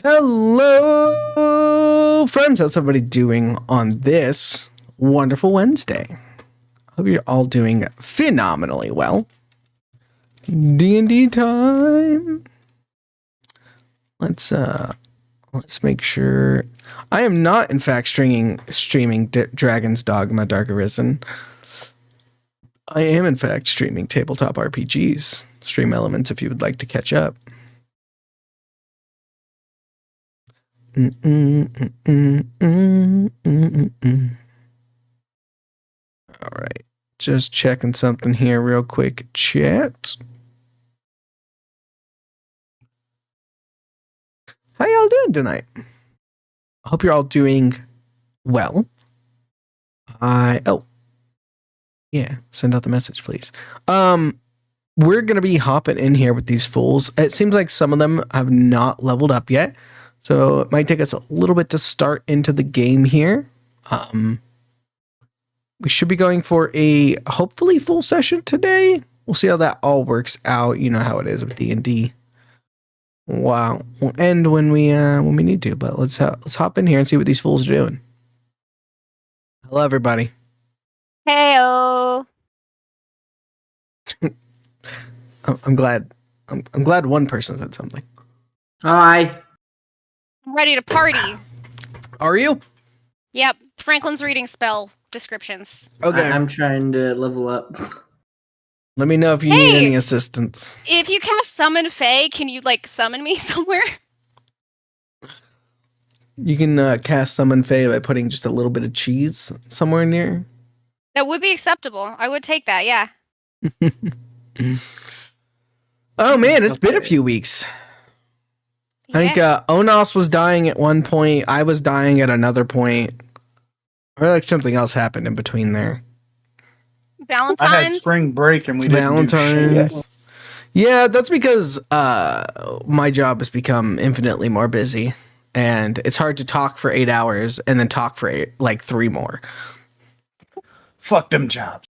Hello, friends. How's everybody doing on this wonderful Wednesday? Hope you're all doing phenomenally well. D&D time. Let's make sure. I am not, in fact, streaming Dragon's Dogma Dark Arisen. I am, in fact, streaming tabletop RPGs. Stream Elements if you would like to catch up. All right. Just checking something here real quick. Chat. How y'all doing tonight? I hope you're all doing well. Send out the message, please. We're gonna be hopping in here with these fools. It seems like some of them have not leveled up yet, so it might take us a little bit to start into the game here. We should be going for a hopefully full session today. We'll see how that all works out. You know how it is with D&D. Wow, we'll end when we need to, but let's hop in here and see what these fools are doing. Hello, everybody. Heyo. I'm glad. I'm glad one person said something. Hi. I'm ready to party. Are you? Yep. Franklin's reading spell descriptions. Okay. I'm trying to level up. Let me know if you need any assistance. If you cast Summon Fae, can you, summon me somewhere? You can cast Summon Fae by putting just a little bit of cheese somewhere near. That would be acceptable. I would take that, yeah. Oh, man, it's been a few weeks. I think Onos was dying at one point. I was dying at another point. Or something else happened in between there. Valentine's? I had spring break and we didn't do shit. Yeah, that's because my job has become infinitely more busy. And it's hard to talk for 8 hours and then talk for 3 more. Fuck them jobs.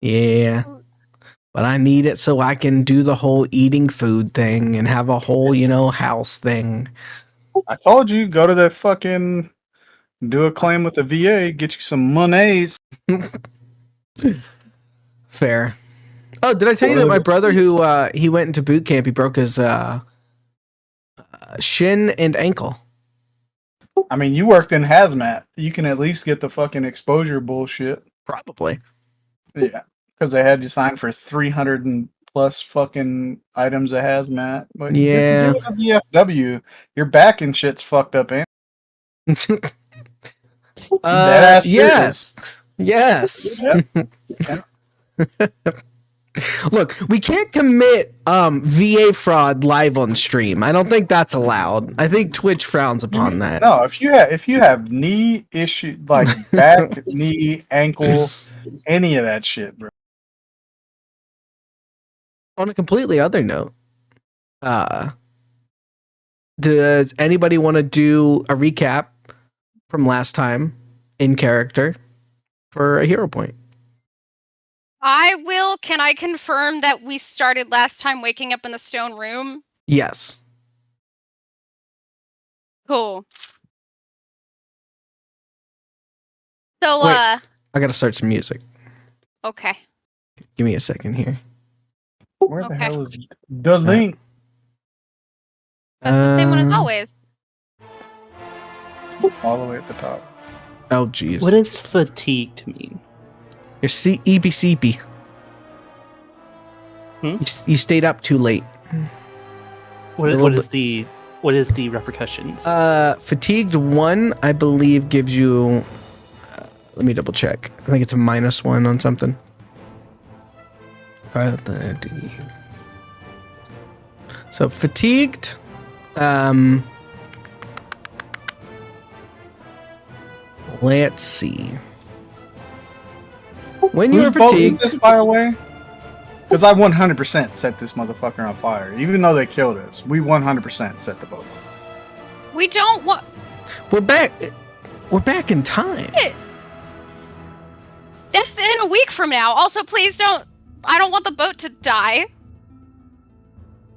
Yeah. But I need it so I can do the whole eating food thing and have a whole, house thing. I told you, go to that fucking, do a claim with the VA, get you some monies. Fair. Oh, did I tell you that my brother, who he went into boot camp, he broke his shin and ankle? I mean, you worked in hazmat. You can at least get the fucking exposure bullshit. Probably. Yeah. Because they had you sign for 300 and plus fucking items of hazmat. But yeah. You can do VFW. Your back and shit's fucked up, ain't Yes. Yes. Look, we can't commit VA fraud live on stream. I don't think that's allowed. I think Twitch frowns upon that. No, if you have knee issue, like back, knee, ankle, any of that shit, bro. On a completely other note, does anybody want to do a recap from last time in character for a hero point? I will. Can I confirm that we started last time waking up in the stone room? Yes. Cool. So, Wait, I gotta start some music. Okay. Give me a second here. Where the hell is the link? That's the same one as always. All the way at the top. Oh, jeez. What does fatigued mean? You're EBCP. You stayed up too late. What is the repercussions? Fatigued 1, I believe, gives you. Let me double check. I think it's a -1 on something. So fatigued. Let's see. When you are fatigued, this fire away? Because I 100% set this motherfucker on fire. Even though they killed us, we 100% set the boat. We don't want. We're back. We're back in time. That's in a week from now. Also, please don't. I don't want the boat to die.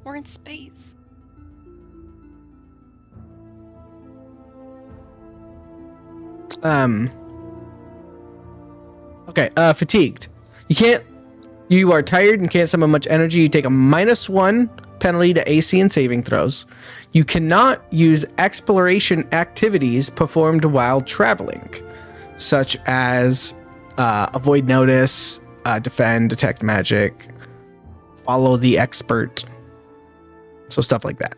We're in space. Okay, fatigued. You are tired and can't summon much energy. You take a -1 penalty to AC and saving throws. You cannot use exploration activities performed while traveling, such as avoid notice, defend, detect magic, follow the expert. So stuff like that.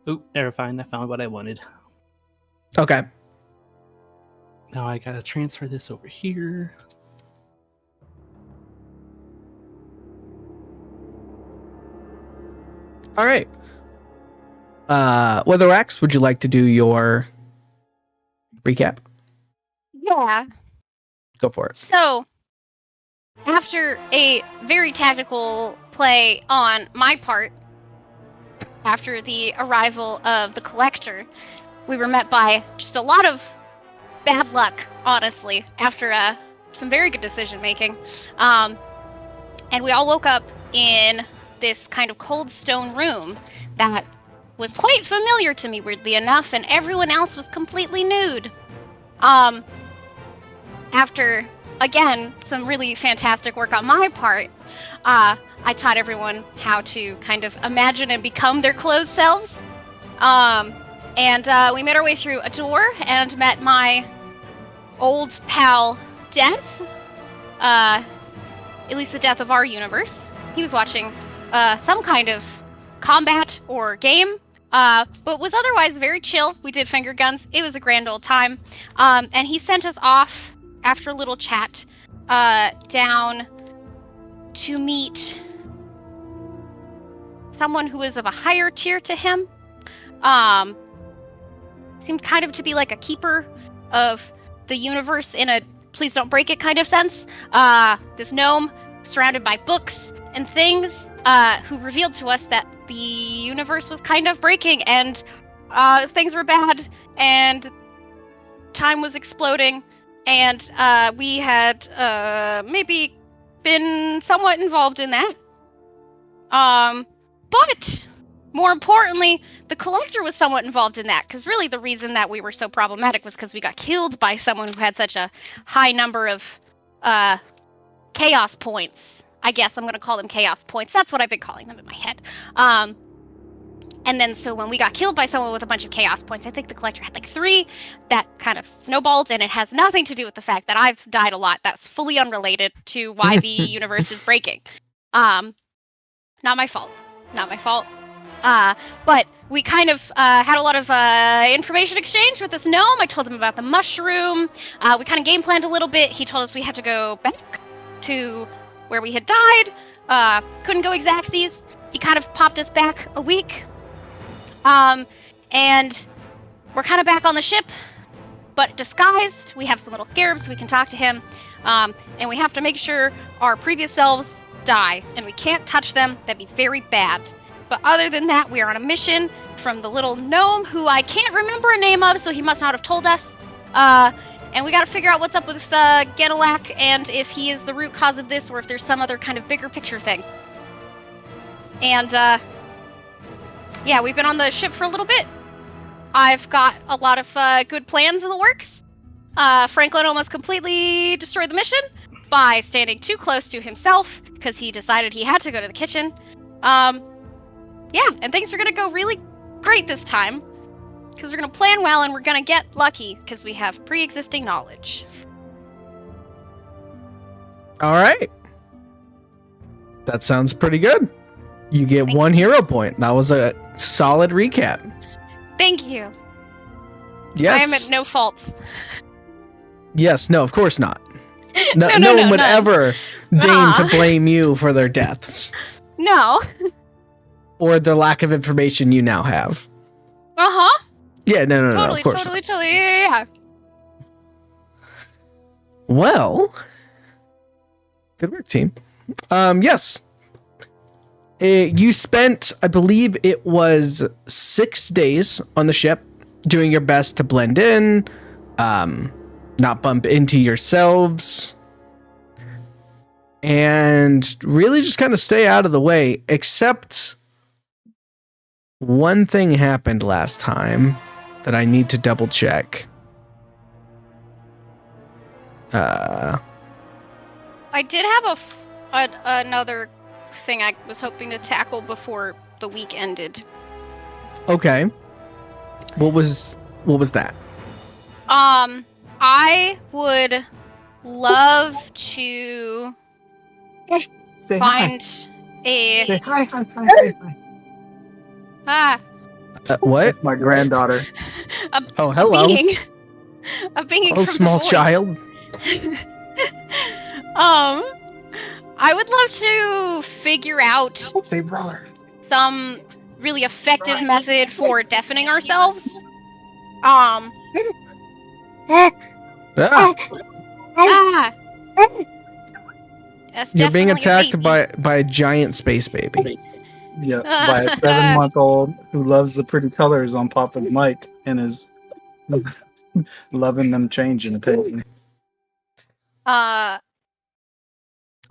Oh, never mind. I found what I wanted. Okay. Now I gotta transfer this over here. All right. Weatherax, would you like to do your recap? Yeah. Go for it. So, after a very tactical play on my part, after the arrival of the collector, we were met by just a lot of bad luck, honestly, after some very good decision making. And we all woke up in this kind of cold stone room that was quite familiar to me, weirdly enough, and everyone else was completely nude. After, again, some really fantastic work on my part, I taught everyone how to kind of imagine and become their clothed selves. And we made our way through a door and met my old pal, Death. At least the death of our universe. He was watching some kind of combat or game, but was otherwise very chill. We did finger guns. It was a grand old time. And he sent us off after a little chat down to meet someone who was of a higher tier to him. Seemed kind of to be like a keeper of the universe in a please don't break it kind of sense. This gnome surrounded by books and things, who revealed to us that the universe was kind of breaking and things were bad and time was exploding and we had maybe been somewhat involved in that. But more importantly, the collector was somewhat involved in that, because really the reason that we were so problematic was because we got killed by someone who had such a high number of chaos points. I guess I'm going to call them chaos points. That's what I've been calling them in my head. And then so when we got killed by someone with a bunch of chaos points, I think the collector had like 3, that kind of snowballed, and it has nothing to do with the fact that I've died a lot. That's fully unrelated to why the universe is breaking. Not my fault. Not my fault. But we kind of had a lot of information exchange with this gnome. I told him about the mushroom. We kind of game planned a little bit. He told us we had to go back to where we had died. Couldn't go exactsies. He kind of popped us back a week. And we're kind of back on the ship, but disguised. We have some little scarabs. We can talk to him. And we have to make sure our previous selves die, and we can't touch them. That'd be very bad. But other than that, we are on a mission from the little gnome who I can't remember a name of, so he must not have told us. And we gotta figure out what's up with Genelak and if he is the root cause of this or if there's some other kind of bigger picture thing. And, yeah, we've been on the ship for a little bit. I've got a lot of good plans in the works. Franklin almost completely destroyed the mission by standing too close to himself because he decided he had to go to the kitchen. Yeah, and things are going to go really great this time because we're going to plan well and we're going to get lucky because we have pre-existing knowledge. All right. That sounds pretty good. You get 1 hero point. That was a solid recap. Thank you. Yes. I am at no fault. Yes, no, of course not. No, No, no one would none. ever deign to blame you for their deaths No. or the lack of information you now have. Uh-huh. Yeah, no, Totally, of course totally. Yeah. Well, good work, team. Yes. You spent, I believe it was 6 days on the ship doing your best to blend in, not bump into yourselves, and really just kind of stay out of the way, except one thing happened last time that I need to double check. I did have another thing I was hoping to tackle before the week ended. Okay. What was that? I would love to Say find a Say hi. What? That's my granddaughter. Oh, hello. A being Oh, from small the void. child. I would love to figure out Say brother. some really effective method for deafening ourselves. Ah. That's You're being definitely a attacked baby. by a giant space baby. Yeah, by a 7-month-old who loves the pretty colors on Papa's mic and is loving them changing occasionally. Uh,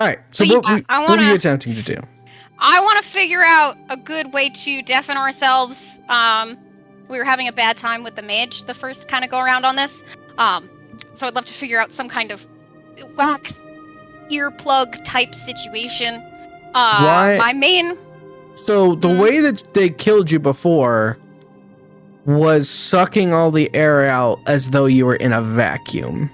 All right. So But what, yeah, what were you attempting to do? I want to figure out a good way to deafen ourselves. We were having a bad time with the mage the first kind of go around on this. So I'd love to figure out some kind of wax earplug type situation. Why? My main. So the way that they killed you before was sucking all the air out as though you were in a vacuum.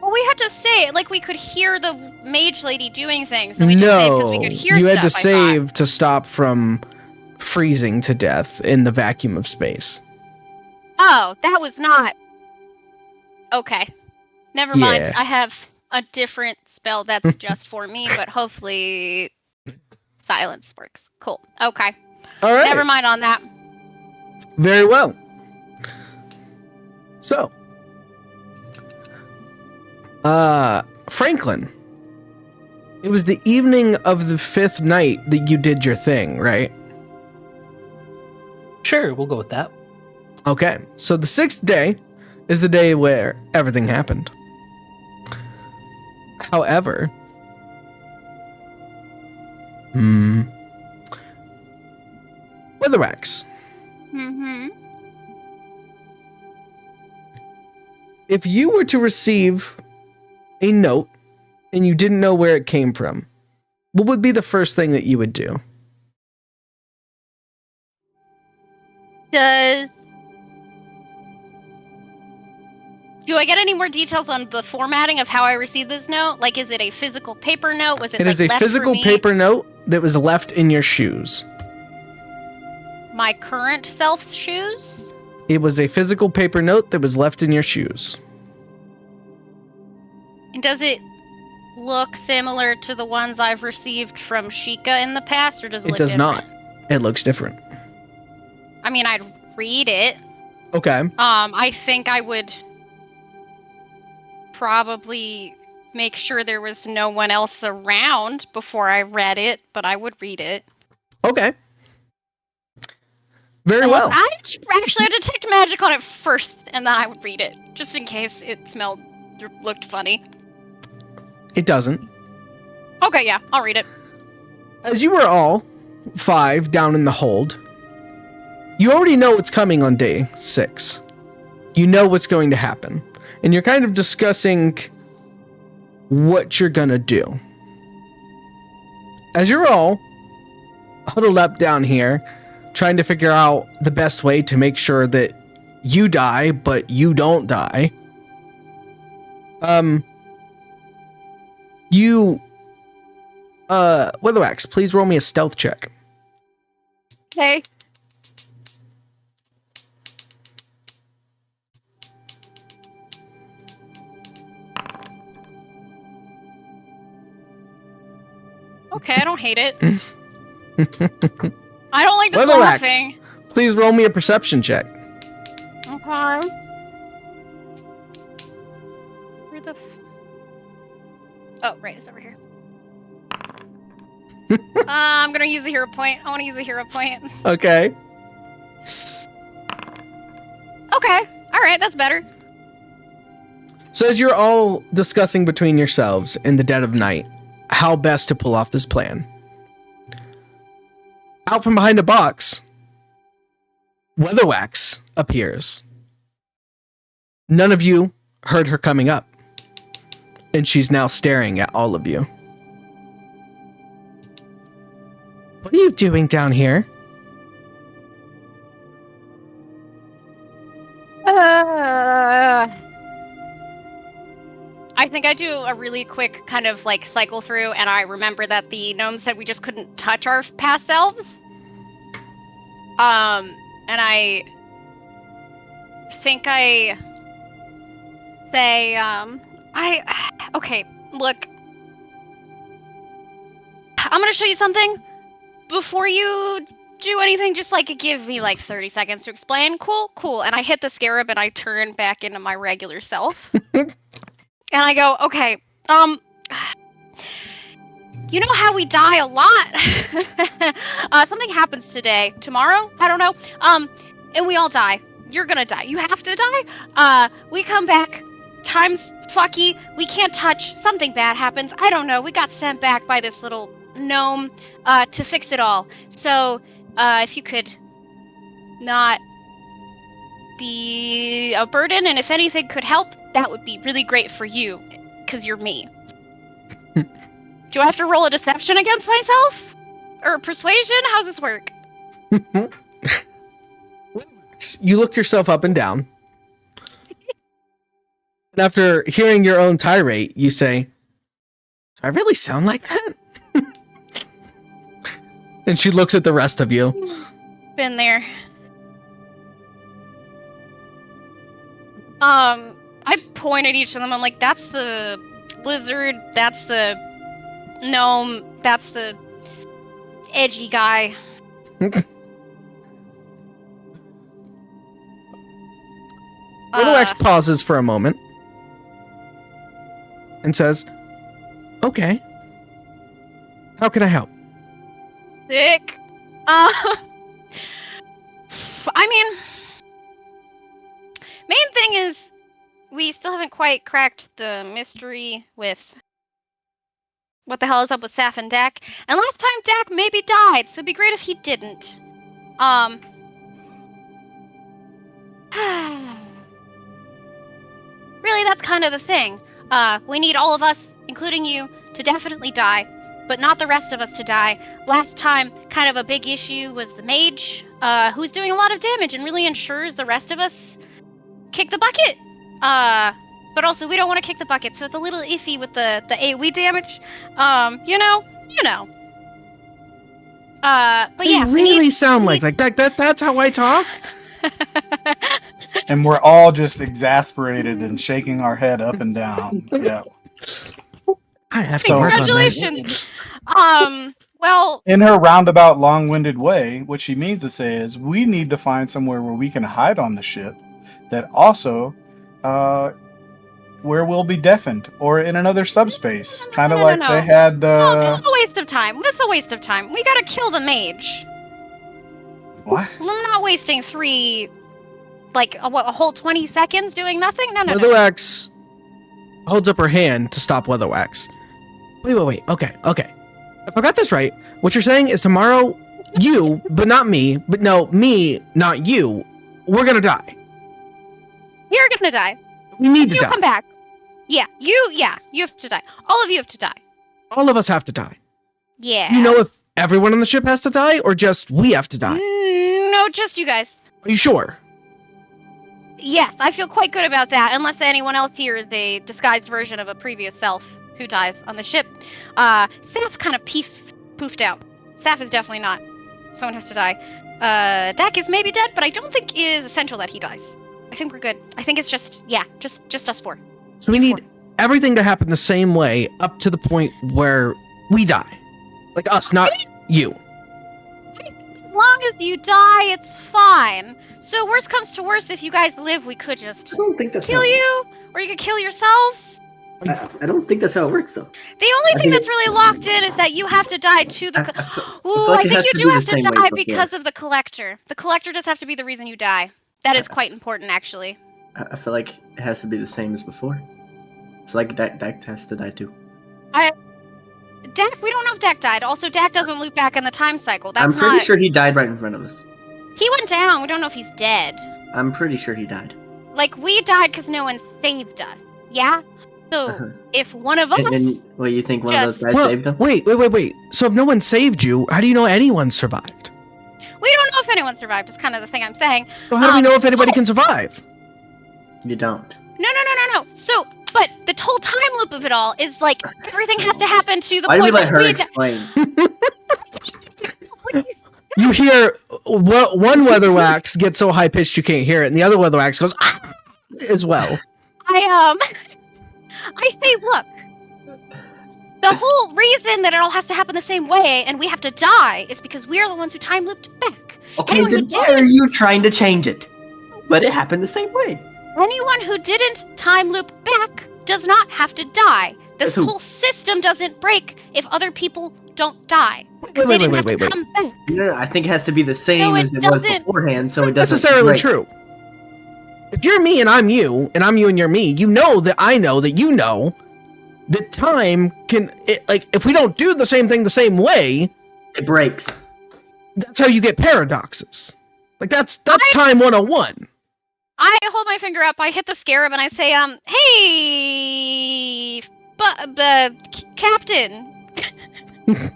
Well, we had to say, like, we could hear the mage lady doing things, and we just saved because we could hear you stuff. had to I thought. save to stop from freezing to death in the vacuum of space. Oh, that was not. Okay. Never mind. Yeah. I have a different spell that's just for me, but hopefully silence works. Cool. Okay. All right. Never mind on that. Very well. So, Franklin, it was the evening of the 5th night that you did your thing, right? Sure, we'll go with that. Okay, so the 6th day is the day where everything happened. However, Witherwax, Mm-hmm. if you were to receive a note and you didn't know where it came from, what would be the first thing that you would do? Do I get any more details on the formatting of how I received this note? Like, is it a physical paper note? Was it It like is a left for physical me? paper note that was left in your shoes. My current self's shoes? It was a physical paper note that was left in your shoes. And does it look similar to the ones I've received from Sheikah in the past, or does it It look does different? not. It looks different. I mean, I'd read it. Okay. I think I would probably make sure there was no one else around before I read it, but I would read it. Okay. Very Unless well. I actually had detect magic on it first, and then I would read it, just in case it smelled or looked funny. It doesn't. Okay, yeah, I'll read it. As you were all 5 down in the hold, you already know what's coming on day 6. You know what's going to happen. And you're kind of discussing what you're going to do. As you're all huddled up down here, trying to figure out the best way to make sure that you die, but you don't die. Witherwax, please roll me a stealth check. Okay. Okay, I don't hate it. I don't like this Witherwax, laughing. please roll me a perception check. Okay. Where the Oh, right, it's over here. I'm gonna use a hero point. I wanna use a hero point. Okay. Okay, alright, that's better. So as you're all discussing between yourselves in the dead of night, how best to pull off this plan. Out from behind a box, Weatherwax appears. None of you heard her coming up, and she's now staring at all of you. What are you doing down here? I think I do a really quick kind of like cycle through, and I remember that the gnome said we just couldn't touch our past selves. And I think I say, okay, look, I'm gonna show you something. Before you do anything, just like give me like 30 seconds to explain. Cool. And I hit the scarab and I turn back into my regular self. And I go, okay, you know how we die a lot? Something happens today, tomorrow, I don't know, and we all die. You're gonna die. You have to die. We come back, time's fucky, we can't touch, something bad happens, I don't know, we got sent back by this little gnome, to fix it all. So, if you could not be a burden, and if anything could help, that would be really great for you, because you're me. Do I have to roll a deception against myself? Or persuasion? How's this work? You look yourself up and down. And after hearing your own tirade, you say, do I really sound like that? And she looks at the rest of you. Been there. I point at each of them. I'm like, that's the lizard, that's the gnome, that's the edgy guy. Weatherwax pauses for a moment and says, okay, how can I help? Sick. I mean, main thing is we still haven't quite cracked the mystery with what the hell is up with Saf and Dak. And last time Dak maybe died, so it'd be great if he didn't. Really, that's kind of the thing. We need all of us, including you, to definitely die, but not the rest of us to die. Last time, kind of a big issue was the mage, who's doing a lot of damage and really ensures the rest of us kick the bucket. But also we don't want to kick the bucket, so it's a little iffy with the AoE damage. You know. But yeah, you really sound like that's how I talk. And we're all just exasperated and shaking our head up and down. Yeah. I have So- to work on that. Congratulations. Well, In her roundabout, long-winded way, what she means to say is we need to find somewhere where we can hide on the ship that also where we'll be deafened or in another subspace. Kind of like no. they had no, this is a waste of time. This is a waste of time. We gotta kill the mage. What? I'm not wasting a whole 20 seconds doing nothing? No. Weatherwax holds up her hand to stop Weatherwax. Wait. Okay. If I got this right, what you're saying is tomorrow, you, but not me, but no, me, not you, we're gonna die. You're gonna die. We need to You die. come back. You have to die. All of you have to die. All of us have to die. Yeah. Do you know if everyone on the ship has to die or just we have to die? No, just you guys. Are you sure? Yes, I feel quite good about that, unless anyone else here is a disguised version of a previous self who dies on the ship. Saf's kind of poofed out. Saf is definitely not. Someone has to die. Dak is maybe dead, but I don't think it is essential that he dies. I think we're good. I think it's just us four. So we need everything to happen the same way up to the point where we die. Like us, not you. As long as you die, it's fine. So worst comes to worst, if you guys live, we could just I don't think that's kill how, you, or you could kill yourselves. I don't think that's how it works, though. The only I thing think that's really locked in is that you have to die to the. Ooh, like I it think has you to do be the have to same way as die before. because of the collector. The collector does have to be the reason you die. That is quite important, actually. I feel like it has to be the same as before. I feel like Dak has to die too. Dak, we don't know if Dak died. Also, Dak doesn't loop back in the time cycle. That's I'm pretty not... sure he died right in front of us. He went down. We don't know if he's dead. I'm pretty sure he died. Like, we died because no one saved us. Yeah? So, if one of us... And what, you think one of those guys saved him? Wait. So if no one saved you, how do you know anyone survived? We don't know if anyone survived, is kind of the thing I'm saying. So how do we know if anybody can survive? You don't. No. So, but the whole time loop of it all is like, everything has to happen to the Why did we point let that her we... explain? You hear one weatherwax get so high pitched you can't hear it, and the other weatherwax goes ah! As well. I say, look, the whole reason that it all has to happen the same way and we have to die is because we are the ones who time looped back. Okay, Anyone then who why are didn't- you trying to change it? But it happened the same way. Anyone who didn't time loop back does not have to die. This Who? whole system doesn't break if other people don't die. Wait. Come back. No, I think it has to be the same No, it as it was doesn't. beforehand, so it Not doesn't necessarily break. true. If you're me and I'm you and you're me, you know that I know that you know that time can, if we don't do the same thing the same way, It breaks. that's how you get paradoxes. Like that's time 101. I hold my finger up, I hit the scarab, and I say, hey, Captain. Does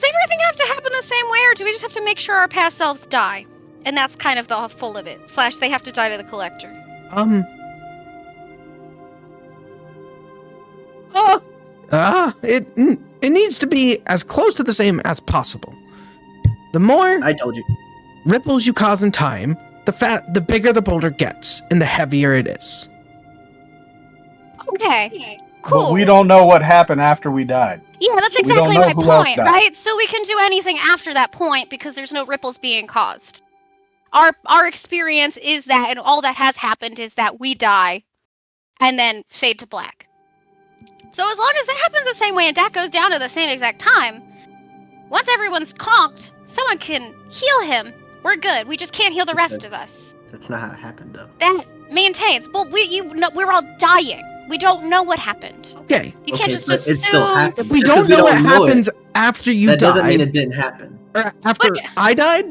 everything have to happen the same way, or do we just have to make sure our past selves die? And that's kind of the full of it. / they have to die to the collector. It needs to be as close to the same as possible. The more I told you. ripples you cause in time, the bigger the boulder gets, and the heavier it is. Okay, cool. But we don't know what happened after we died. Yeah, that's we don't exactly know my who else point, died. right? So we can do anything after that point because there's no ripples being caused. Our experience is that, and all that has happened is that we die, and then fade to black. So as long as that happens the same way and Dak goes down at the same exact time, once everyone's conked, someone can heal him. We're good. We just can't heal the rest of us. That's not how it happened, though. That maintains. Well, we're all dying. We don't know what happened. Okay. You can't Okay, just but assume. it still happened. If we Just 'cause don't know what know it, happens after you that doesn't mean died, it didn't happen. or after But- I died,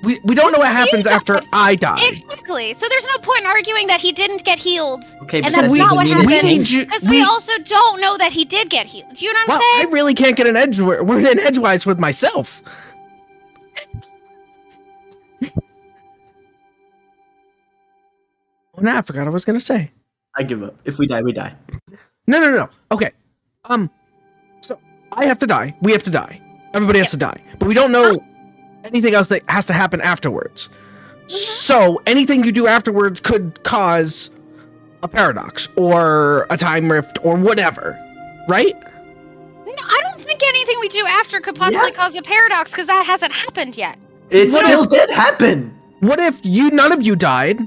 we don't know what happens after I died. Exactly. So there's no point in arguing that he didn't get healed. Okay, And but that's that we- not what doesn't mean it we happened. need you. Because we also don't know that he did get healed. Do you know what Well, I'm I saying? really can't get an edge. We're in edgewise with myself. Oh, no, I forgot what I was gonna say. I give up. If we die, we die. No. Okay. So I have to die. We have to die. Everybody has to die. But we don't know anything else that has to happen afterwards. So anything you do afterwards could cause a paradox or a time rift or whatever, right? No, I don't think anything we do after could possibly Yes. cause a paradox because that hasn't happened yet. It What still did happen. What if none of you died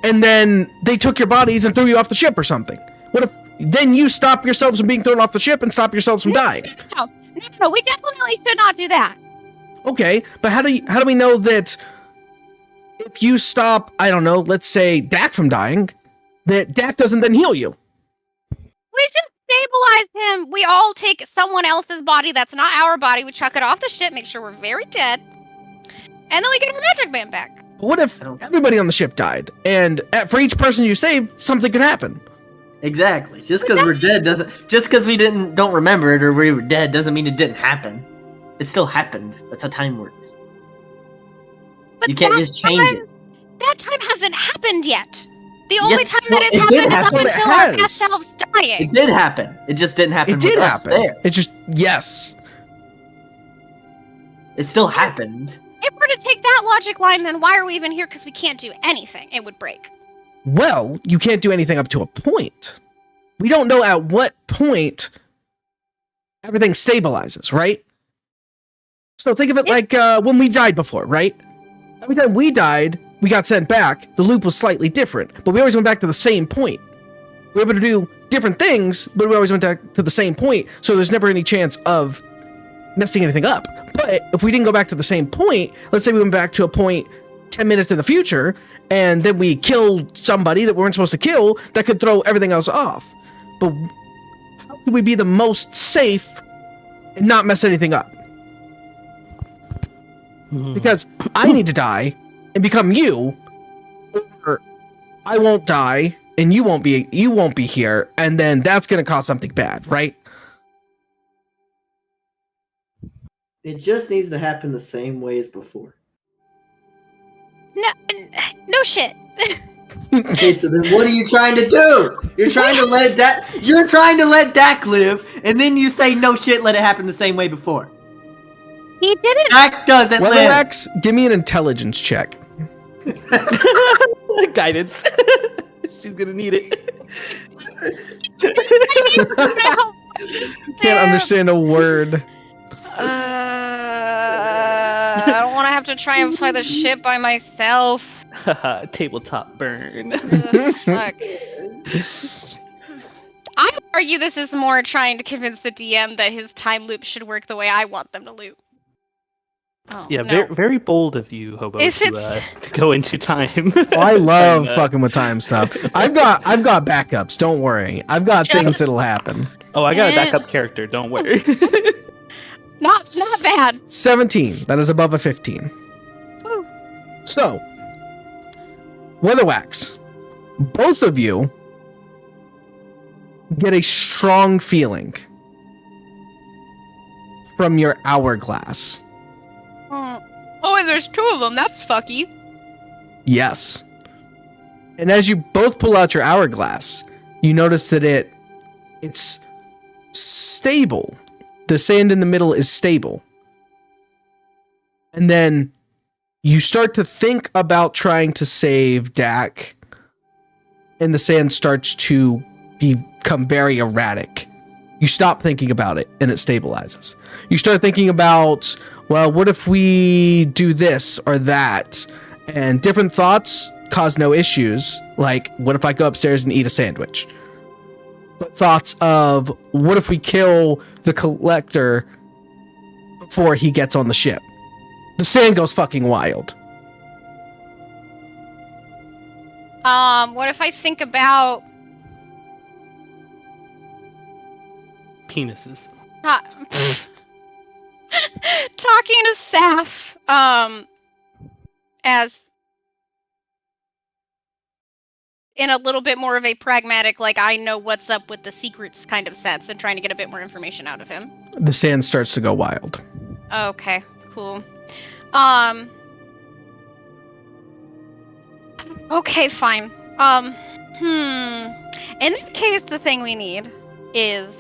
and then they took your bodies and threw you off the ship or something? What if then you stop yourselves from being thrown off the ship and stop yourselves from dying? No, we definitely should not do that. Okay, but how do we know that if you stop, I don't know, let's say Dak from dying, that Dak doesn't then heal you? We should stabilize him. We all take someone else's body that's not our body. We chuck it off the ship, make sure we're very dead, and then we get our magic man back. But what if I don't- everybody on the ship died, and for each person you saved, something could happen? Exactly. Just because we're dead doesn't. Just because we don't remember it or we were dead doesn't mean it didn't happen. It still happened. That's how time works. But You can't that just change time- it. That time hasn't happened yet. The only Yes, time no, that it's it happened did is up happen. It until our has. past selves dying. It did happen. It just didn't happen. It did with us happen. There. It just, yes. It still happened. If we're to take that logic line, then why are we even here? Because we can't do anything. It would break. Well, you can't do anything up to a point. We don't know at what point everything stabilizes, right? So think of it like when we died before, right? Every time we died, we got sent back. The loop was slightly different, but we always went back to the same point. We were able to do different things, but we always went back to the same point, so there's never any chance of messing anything up. But if we didn't go back to the same point, let's say we went back to a point 10 minutes in the future, and then we killed somebody that we weren't supposed to kill, that could throw everything else off. But can we be the most safe and not mess anything up? Because I need to die and become you, or I won't die and you won't be here, and then that's gonna cause something bad, right? It just needs to happen the same way as before. No shit. Okay, so then what are you trying to do? You're trying to let Dak live, and then you say no shit, let it happen the same way before. He didn't. Dak doesn't live. Weatherwax, give me an intelligence check. Guidance. She's gonna need it. Can't understand a word. I don't want to have to try and fly the ship by myself. Tabletop burn. Ugh, fuck. I would argue this is more trying to convince the DM that his time loop should work the way I want them to loop. Oh, Yeah, no. very, very bold of you, Hobo, If to go into time. Oh, I love fucking with time stuff. I've got backups. Don't worry. I've got things that'll happen. Oh, I got a backup character. Don't worry. Not bad. 17. That is above a 15. Woo. So, Weatherwax, both of you get a strong feeling from your hourglass. Oh, and there's 2 of them. That's fucky. Yes. And as you both pull out your hourglass, you notice that it's stable. The sand in the middle is stable. And then you start to think about trying to save Dak, and the sand starts to become very erratic. You stop thinking about it, and it stabilizes. You start thinking about, well, what if we do this or that? And different thoughts cause no issues. Like, what if I go upstairs and eat a sandwich? But thoughts of, what if we kill the collector before he gets on the ship? The sand goes fucking wild. What if I think about Penises. talking to Saf, as in a little bit more of a pragmatic, like, I know what's up with the secrets kind of sense, and trying to get a bit more information out of him. The sand starts to go wild. Okay, cool. Okay, fine. In this case, the thing we need is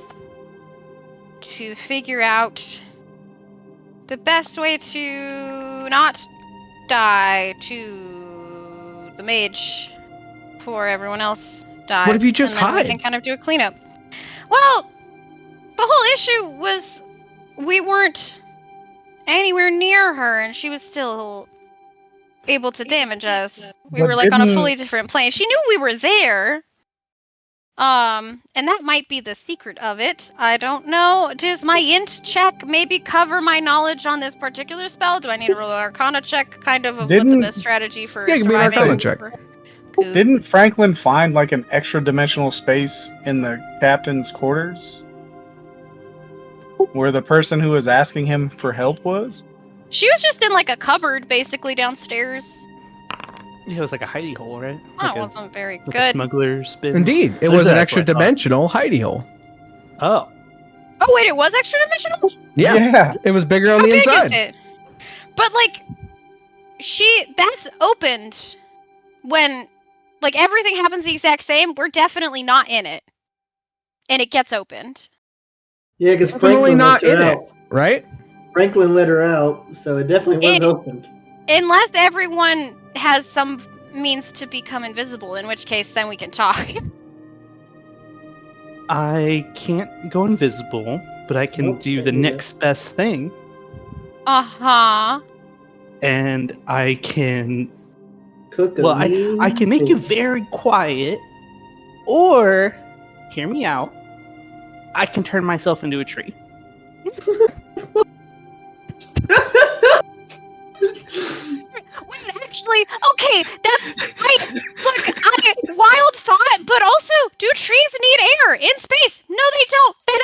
to figure out the best way to not die to the mage before everyone else dies. What if you just and then hide? We can kind of do a cleanup. Well, the whole issue was we weren't anywhere near her, and she was still able to damage us. We But were like on a didn't- fully different plane. She knew we were there. And that might be the secret of it. I don't know. Does my int check maybe cover my knowledge on this particular spell? Do I need to roll an arcana check kind of what the Didn't- best strategy for Yeah, give me an surviving? arcana check. Cool. Didn't Franklin find like an extra dimensional space in the captain's quarters? Where the person who was asking him for help was? She was just in like a cupboard basically downstairs. Yeah, it was like a hidey hole, right? That Like wasn't very like a good. smuggler's bin. Indeed, it At was least an that's extra what I thought. dimensional hidey hole. Oh. Oh wait, it was extra dimensional? Yeah, it was bigger on How the big inside. is it? But like, that's opened when, like, everything happens the exact same. We're definitely not in it, and it gets opened. Yeah, because Definitely Franklin not let her in it, out. right? Franklin let her out, so it definitely was It- opened. Unless everyone has some means to become invisible, in which case then we can talk. I can't go invisible, but I can Nope, do the can't do that. next best thing, Uh-huh. and I can. Cook a Well, mean I can make you thing. very quiet, or hear me out. I can turn myself into a tree. Wait, actually, okay, that's right. Look, wild thought, but also, do trees need air in space? No, they don't. They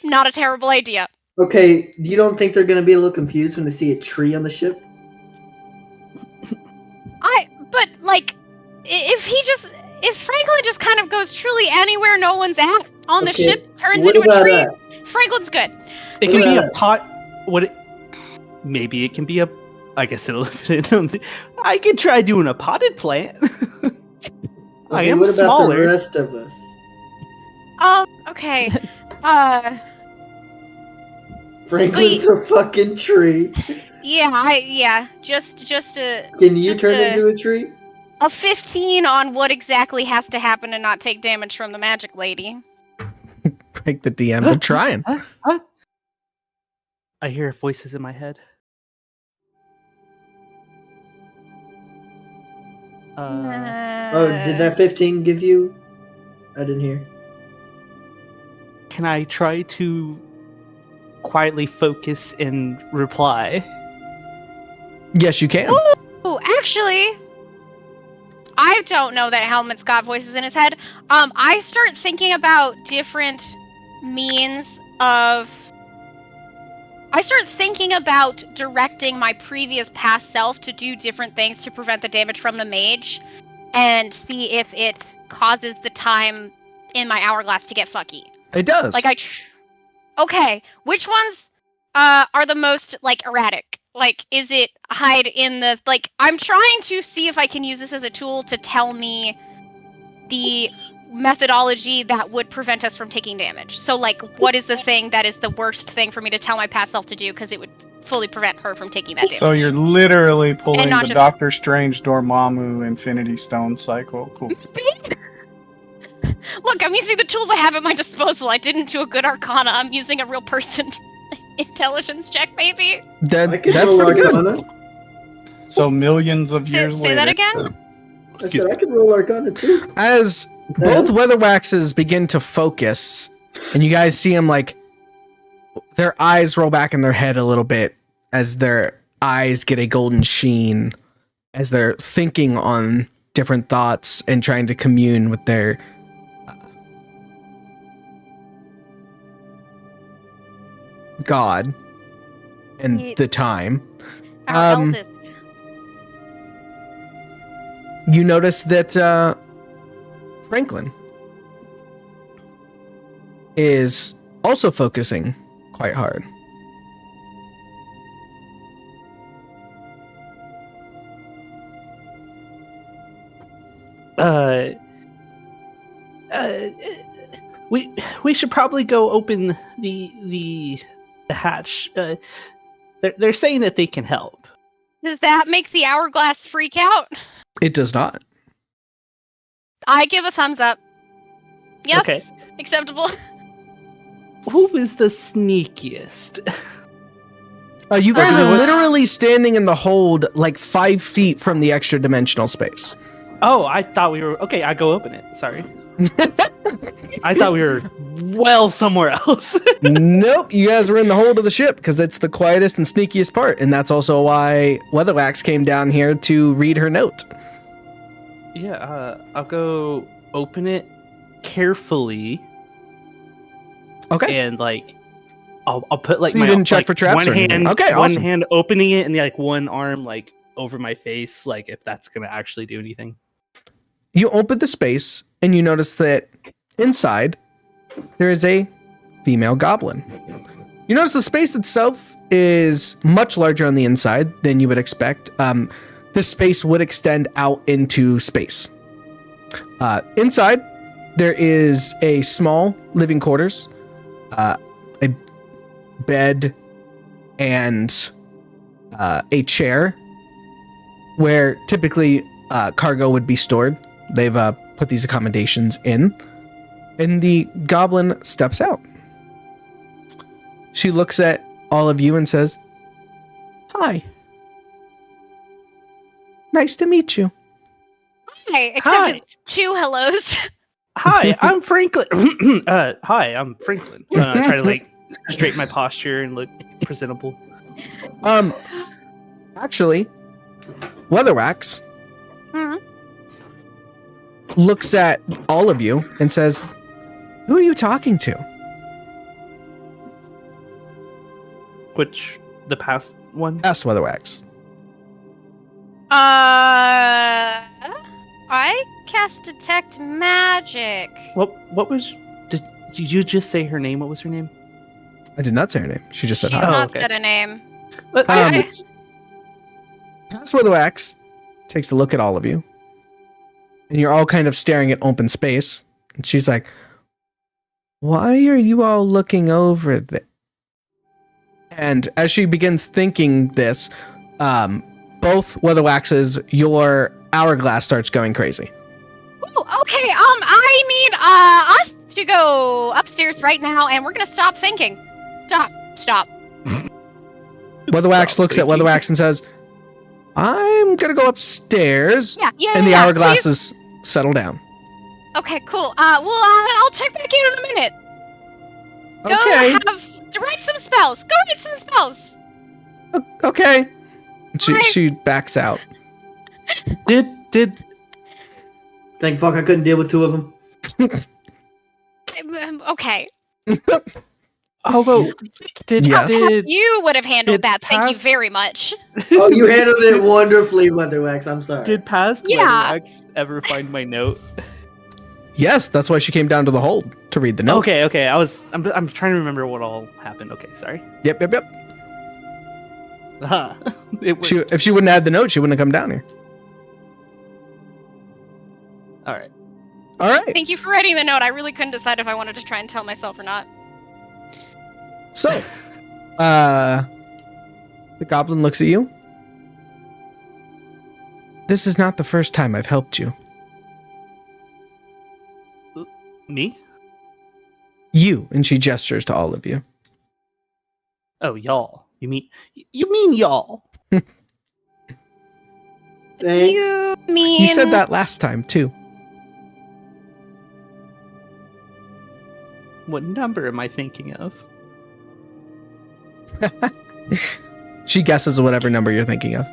not a terrible idea. Okay, you don't think they're gonna be a little confused when they see a tree on the ship? But like, if Franklin just kind of goes truly anywhere no one's at on the Okay, ship, turns what into a about tree, us? Franklin's good. It can be a What? pot. Maybe it can be a. I guess it'll. I can try doing a potted plant. I Okay, am what about smaller. the rest of us? Okay. Franklin's a fucking tree. Just Can you just turn into a tree? a 15 on what exactly has to happen to not take damage from the magic lady. Like the DMs are trying. What? I hear voices in my head. Oh, did that 15 give you? I didn't hear. Can I try to quietly focus and reply? Yes, you can. Ooh, actually, I don't know that Helmet's got voices in his head. I start thinking about different means of. I start thinking about directing my previous past self to do different things to prevent the damage from the mage, and see if it causes the time in my hourglass to get fucky. It does. Like okay, which ones are the most like erratic? Like, is it hide in the like? I'm trying to see if I can use this as a tool to tell me the methodology that would prevent us from taking damage. So, like, what is the thing that is the worst thing for me to tell my past self to do because it would fully prevent her from taking that damage? So you're literally pulling not the just- Doctor Strange Dormammu Infinity Stone cycle. Cool. Look, I'm using the tools I have at my disposal. I didn't do a good Arcana. I'm using a real person intelligence check, maybe. I could That's roll pretty good. Arcana. So millions of years Say later. that again? I said I could roll Arcana too. As both Weatherwaxes begin to focus, and you guys see them like their eyes roll back in their head a little bit as their eyes get a golden sheen as they're thinking on different thoughts and trying to commune with their God and the time. Our Um, eldest. You notice that Franklin is also focusing quite hard. We should probably go open the hatch. They're saying that they can help. Does that make the hourglass freak out? It does not. I give a thumbs up. Yes, Okay. acceptable. Who is the sneakiest? You guys are Uh, literally standing in the hold like 5 feet from the extra dimensional space. Oh, I thought we were okay. I go open it. Sorry. I thought we were well somewhere else. Nope, you guys were in the hold of the ship because it's the quietest and sneakiest part, and that's also why Weatherwax came down here to read her note. Yeah, I'll go open it carefully. Okay. And like, I'll put like So you my didn't check like, for traps one or anything? hand, Okay, one awesome. hand opening it, and like one arm like over my face, like if that's gonna actually do anything. You open the space and you notice that inside there is a female goblin. You notice the space itself is much larger on the inside than you would expect. This space would extend out into space. Inside, there is a small living quarters, a bed, and a chair where typically cargo would be stored. They've put these accommodations in, and the goblin steps out. She looks at all of you and says, "Hi. Nice to meet you." Hi, except Hi. it's 2 hellos. Hi, I'm Franklin. Hi, I'm Franklin. Try to like straighten my posture and look presentable. Actually, Weatherwax Mhm. looks at all of you and says, "Who are you talking to?" Which the past one? Past Weatherwax. I cast detect magic. What was? Did you just say her name? What was her name? I did not say her name. She just said She's hi. Oh, not okay. said a name. Past Weatherwax takes a look at all of you. And you're all kind of staring at open space. And she's like, why are you all looking over there? And as she begins thinking this, both Weatherwaxes, your hourglass starts going crazy. Ooh, okay, I need us to go upstairs right now, and we're gonna stop thinking. Stop. Weatherwax Stop looks at thinking. Weatherwax and says, I'm going to go upstairs. Yeah, And the yeah, hourglasses settle down. Okay, cool. I'll check back in a minute. Okay. To write some spells. Go write some spells. Okay. Alright. She backs out. Did Thank fuck I couldn't deal with two of them. Okay. although did Yes. did You would have handled Did that. Thank you pass- very much. Oh, you handled it wonderfully, Weatherwax. I'm sorry. did past Yeah. Weatherwax ever find my note? Yes, that's why she came down to the hold to read the note. Okay. I'm trying to remember what all happened. Okay, sorry. Yep. It worked. If she wouldn't have had the note, she wouldn't have come down here. All right. All right. Thank you for writing the note. I really couldn't decide if I wanted to try and tell myself or not. So, the goblin looks at you. This is not the first time I've helped you. Me? You, and she gestures to all of you. Oh, y'all. You mean y'all? Thanks. You mean You said that last time, too. What number am I thinking of? She guesses whatever number you're thinking of.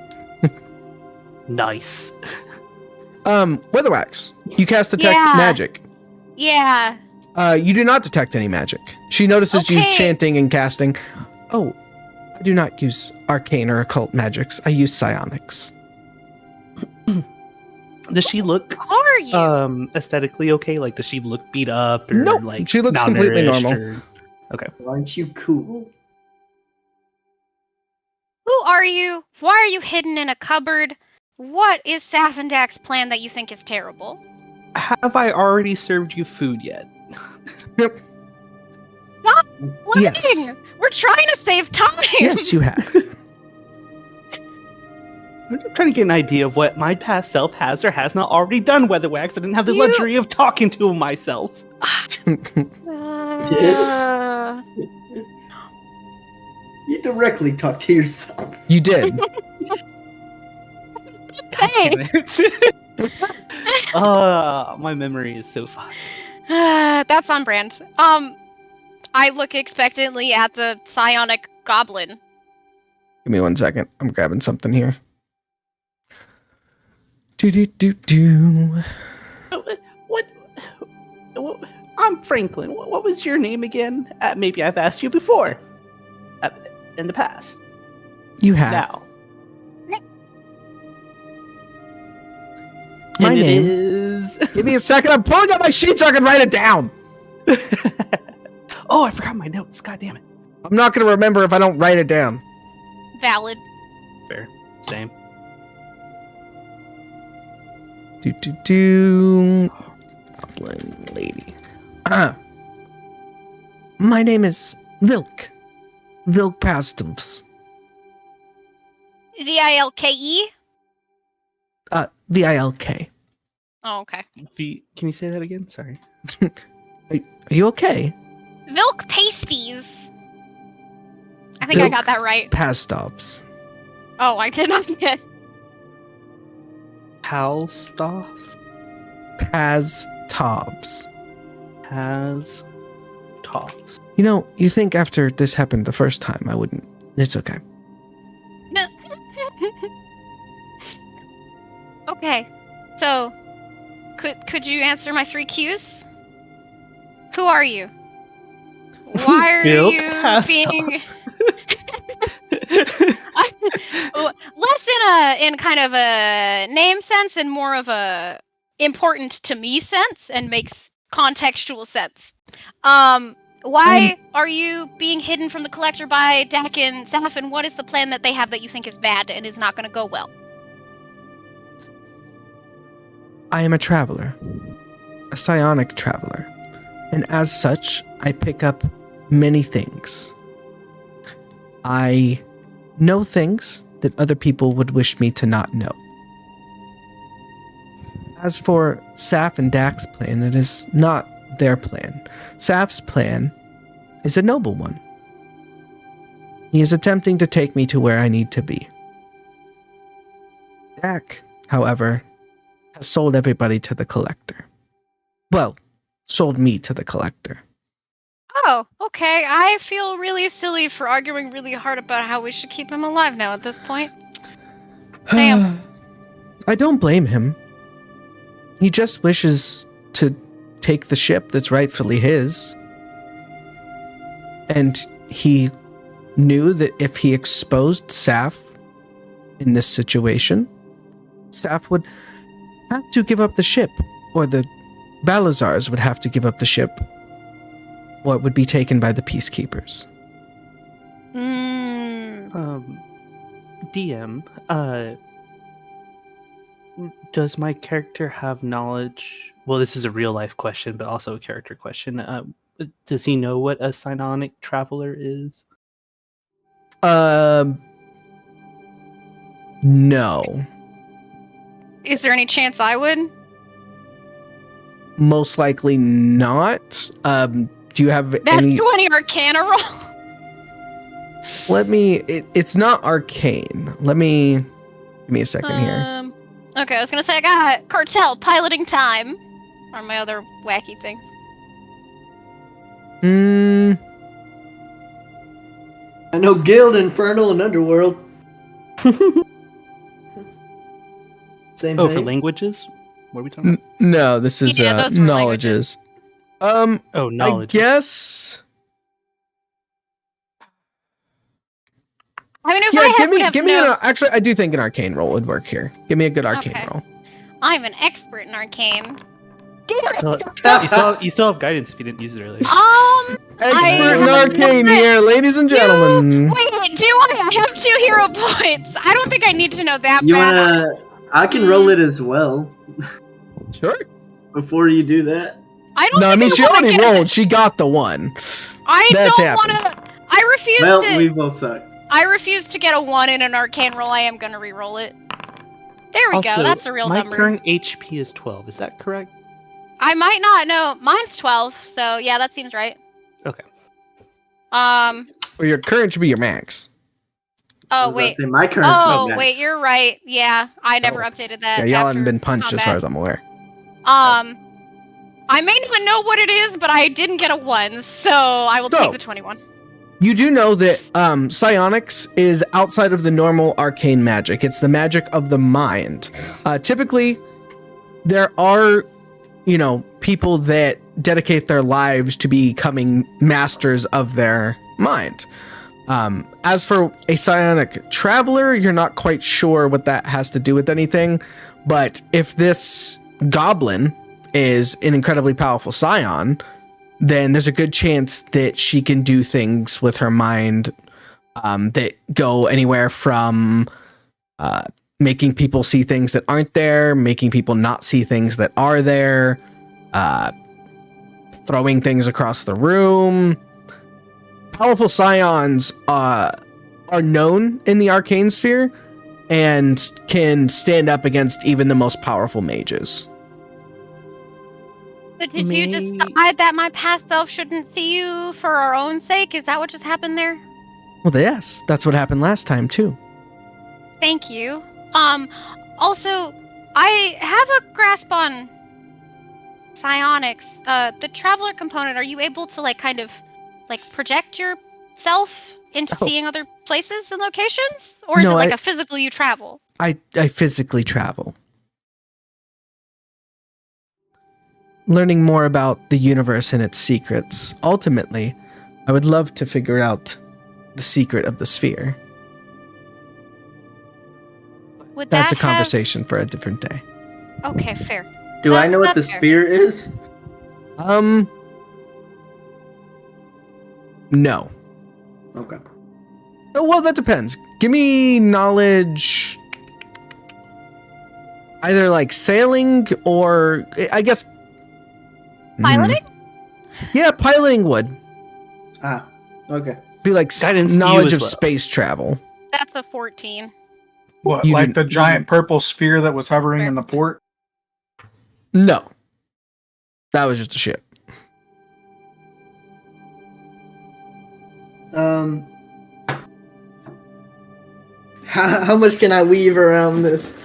Nice. Weatherwax, you cast detect Yeah. magic. Yeah. You do not detect any magic. She notices you Okay. chanting and casting. Oh, I do not use arcane or occult magics. I use psionics. Does she look Who are you? aesthetically okay? Like, does she look beat up or Nope, like she looks completely malnourished normal. or- Aren't you cool? Who are you? Why are you hidden in a cupboard? What is Safandak's plan that you think is terrible? Have I already served you food yet? Yes. Lying! We're trying to save time! Yes, you have. I'm trying to get an idea of what my past self has or has not already done, Weatherwax. I didn't have the You- luxury of talking to myself. You directly talk to yourself. You did. Hey! My memory is so fucked. That's on brand. I look expectantly at the psionic goblin. Give me 1 second. I'm grabbing something here. Do. What? I'm Franklin. What was your name again? Maybe I've asked you before. In the past. You have. Now. My And it name. is. Give me a second. I'm pulling up my sheet so I can write it down. Oh, I forgot my notes. God damn it. I'm not going to remember if I don't write it down. Valid. Fair. Same. Do. Goblin lady. My name is Vilk. Vilk Pastovs. Vilke? Vilk. Oh, okay. Can you say that again? Sorry. Are you okay? Milk pasties. I think I Milk got that right. Pastovs. Oh, I did not get. Palstoffs? Pastovs. Has tops. You know, you think after this happened the first time, I wouldn't. It's okay. Okay, so could you answer my 3 Qs? Who are you? Why are Bill you passed being? Less in kind of a name sense and more of a important to me sense, and makes contextual sense. Why are you being hidden from the collector by Dak and Saf, and what is the plan that they have that you think is bad and is not going to go well? I am a traveler, a psionic traveler, and as such, I pick up many things. I know things that other people would wish me to not know. As for Saf and Dak's plan, it is not their plan. Saf's plan is a noble one. He is attempting to take me to where I need to be. Dak, however, has sold everybody to the collector. Well, sold me to the collector. Oh, okay. I feel really silly for arguing really hard about how we should keep him alive now at this point. Damn. I don't blame him. He just wishes to take the ship that's rightfully his. And he knew that if he exposed Saf in this situation, Saf would have to give up the ship, or the Balazars would have to give up the ship, or it would be taken by the peacekeepers. DM, does my character have knowledge? Well, this is a real life question, but also a character question. Does he know what a psionic traveler is? No. Is there any chance I would? Most likely not. Do you have That's any... 20 Arcana roll. It's not arcane. Give me a second here. Okay, I was gonna say I got cartel piloting time. Or my other wacky things. I know Guild, Infernal, and Underworld. Same Oh, thing. for languages? What are we talking about? No, this is Yeah, those were knowledges. Oh, knowledge. I guess. I mean, if Yeah, I give me actually, I do think an arcane roll would work here. Give me a good arcane Okay. roll. I'm an expert in arcane. Damn it! You still have guidance if you didn't use it earlier. Expert in I- arcane here, ladies and gentlemen. Wait, do I have 2 hero points? I don't think I need to know that You bad. wanna? I can roll it as well. Sure. Before you do that, I don't No, I think mean she wanna already get- rolled. She got the one. I That's don't happened. want to. I refuse well, to. we both suck. I refuse to get a 1 in an arcane roll. I am gonna re-roll it. There we Also, go. That's a real my number. current HP is 12. Is that correct? I might not know. Mine's 12, so yeah, that seems right. Okay. Or your current should be your max. Oh I was about to wait. say, my current's Oh my wait, max. you're right. Yeah, I never Oh. updated that. Yeah, y'all after haven't been punched as combat. far as I'm aware. I may not know what it is, but I didn't get a 1, so I will So- take the 21. You do know that psionics is outside of the normal arcane magic. It's the magic of the mind. Typically, there are, people that dedicate their lives to becoming masters of their mind. As for a psionic traveler, you're not quite sure what that has to do with anything. But if this goblin is an incredibly powerful scion, then there's a good chance that she can do things with her mind that go anywhere from making people see things that aren't there, making people not see things that are there, throwing things across the room. Powerful scions are known in the arcane sphere and can stand up against even the most powerful mages. So did you decide that my past self shouldn't see you for our own sake? Is that what just happened there? Well, yes, that's what happened last time too. Thank you. Also, I have a grasp on psionics. The traveler component, are you able to kind of project yourself into Oh. seeing other places and locations? Or is No, it a physical you travel? I physically travel. Learning more about the universe and its secrets. Ultimately, I would love to figure out the secret of the sphere. Would That's a that have- conversation for a different day. Okay, fair. Do I know what the That's fair. sphere is? No. Okay. Oh, well, that depends. Give me knowledge. Either like sailing or I guess Piloting? Yeah, piloting would Ah. Okay. be like Guidance to you knowledge as of well. space travel. That's a 14. What, You like didn't- the giant purple sphere that was hovering in the port? No, that was just a ship. How much can I weave around this?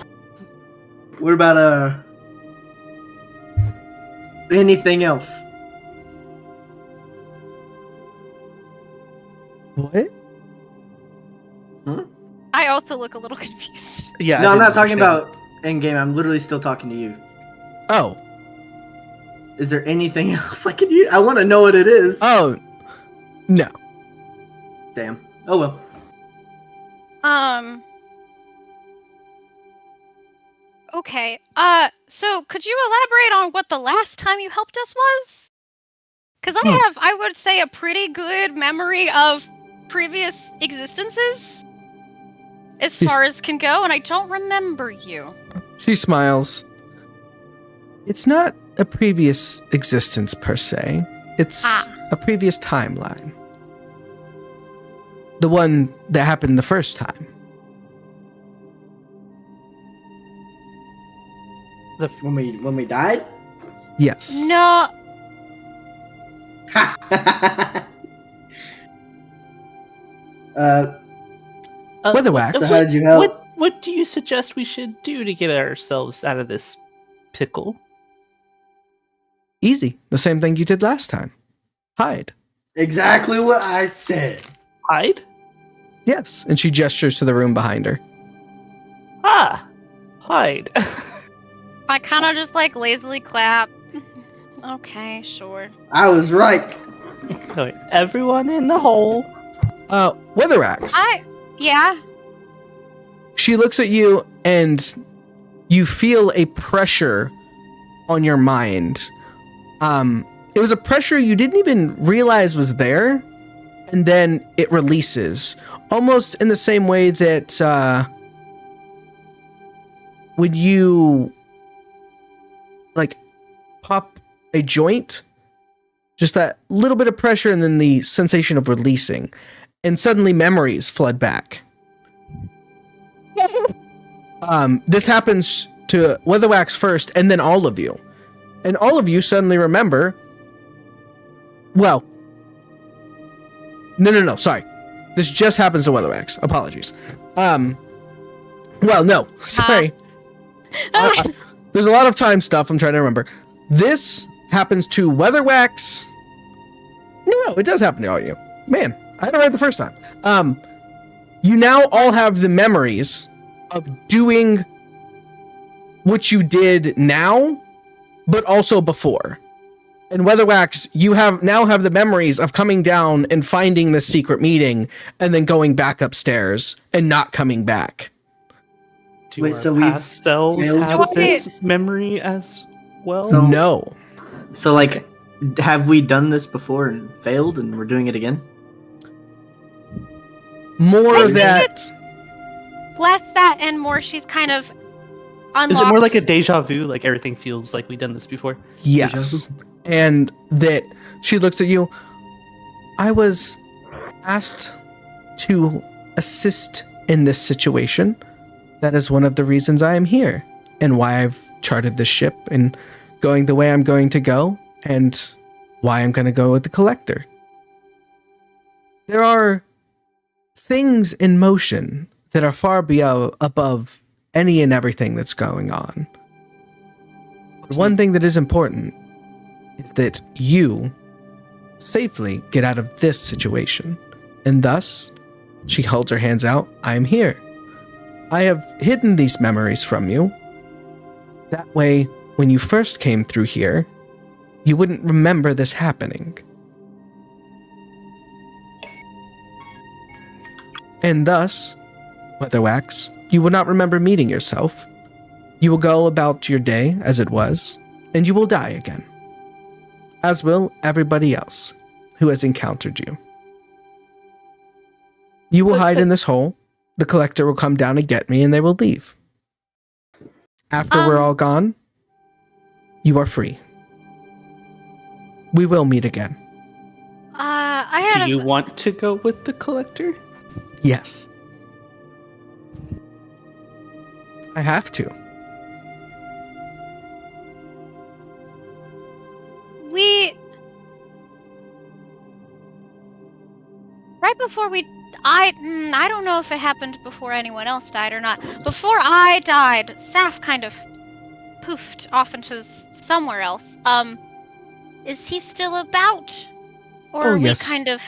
What about anything else? What? I also look a little confused. Yeah. No, I I'm didn't not talking understand. about in game. I'm literally still talking to you. Oh, Is there anything else I could use? I want to know what it is. oh, no. Damn. Oh well. Okay. So could you elaborate on what the last time you helped us was? Because I would say, a pretty good memory of previous existences, as She's- far as can go, and I don't remember you. She smiles. It's not a previous existence per se. It's a previous timeline. The one that happened the first time. When we died? Yes. No. Weatherwax. So how did you help? What do you suggest we should do to get ourselves out of this pickle? Easy. The same thing you did last time. Hide. Exactly what I said. Hide? Yes. And she gestures to the room behind her. Ah, hide. I kind of just like lazily clap. Okay, sure. I was right. Alright, everyone in the hole. Weatheraxe. Yeah. She looks at you and you feel a pressure on your mind. It was a pressure you didn't even realize was there, and then it releases. Almost in the same way that when you like pop a joint, just that little bit of pressure and then the sensation of releasing, and suddenly memories flood back. This happens to Weatherwax first, and then all of you. And all of you suddenly remember. Well, no, sorry. This just happens to Weatherwax. Apologies. Well, no, sorry. There's a lot of time stuff I'm trying to remember. This happens to Weatherwax. No, it does happen to all of you. Man, I had it right the first time. You now all have the memories of doing what you did now, but also before. And Weatherwax, you now have the memories of coming down and finding the secret meeting and then going back upstairs and not coming back. Do Wait, our so we've past selves failed have to- this memory as well? So- No. So, like, have we done this before and failed, and we're doing it again? More I think that... Less that and more she's kind of unlocked. Is it more like a deja vu? Like everything feels like we've done this before? Yes. And that she looks at you. I was asked to assist in this situation. That is one of the reasons I am here and why I've charted this ship and going the way I'm going to go and why I'm going to go with the collector. There are things in motion that are far above any and everything that's going on. But one thing that is important is that you safely get out of this situation. And thus, she holds her hands out. I am here. I have hidden these memories from you. That way, when you first came through here, you wouldn't remember this happening. And thus, Weatherwax, You will not remember meeting yourself. You will go about your day as it was, and you will die again. As will everybody else who has encountered you. You will hide in this hole. The collector will come down and get me, and they will leave. After we're all gone, you are free. We will meet again. Do you want to go with the collector? Yes. I have to. Right before I don't know if it happened before anyone else died or not. Before I died, Saf kind of poofed off into somewhere else. Is he still about? Or are yes. we kind of...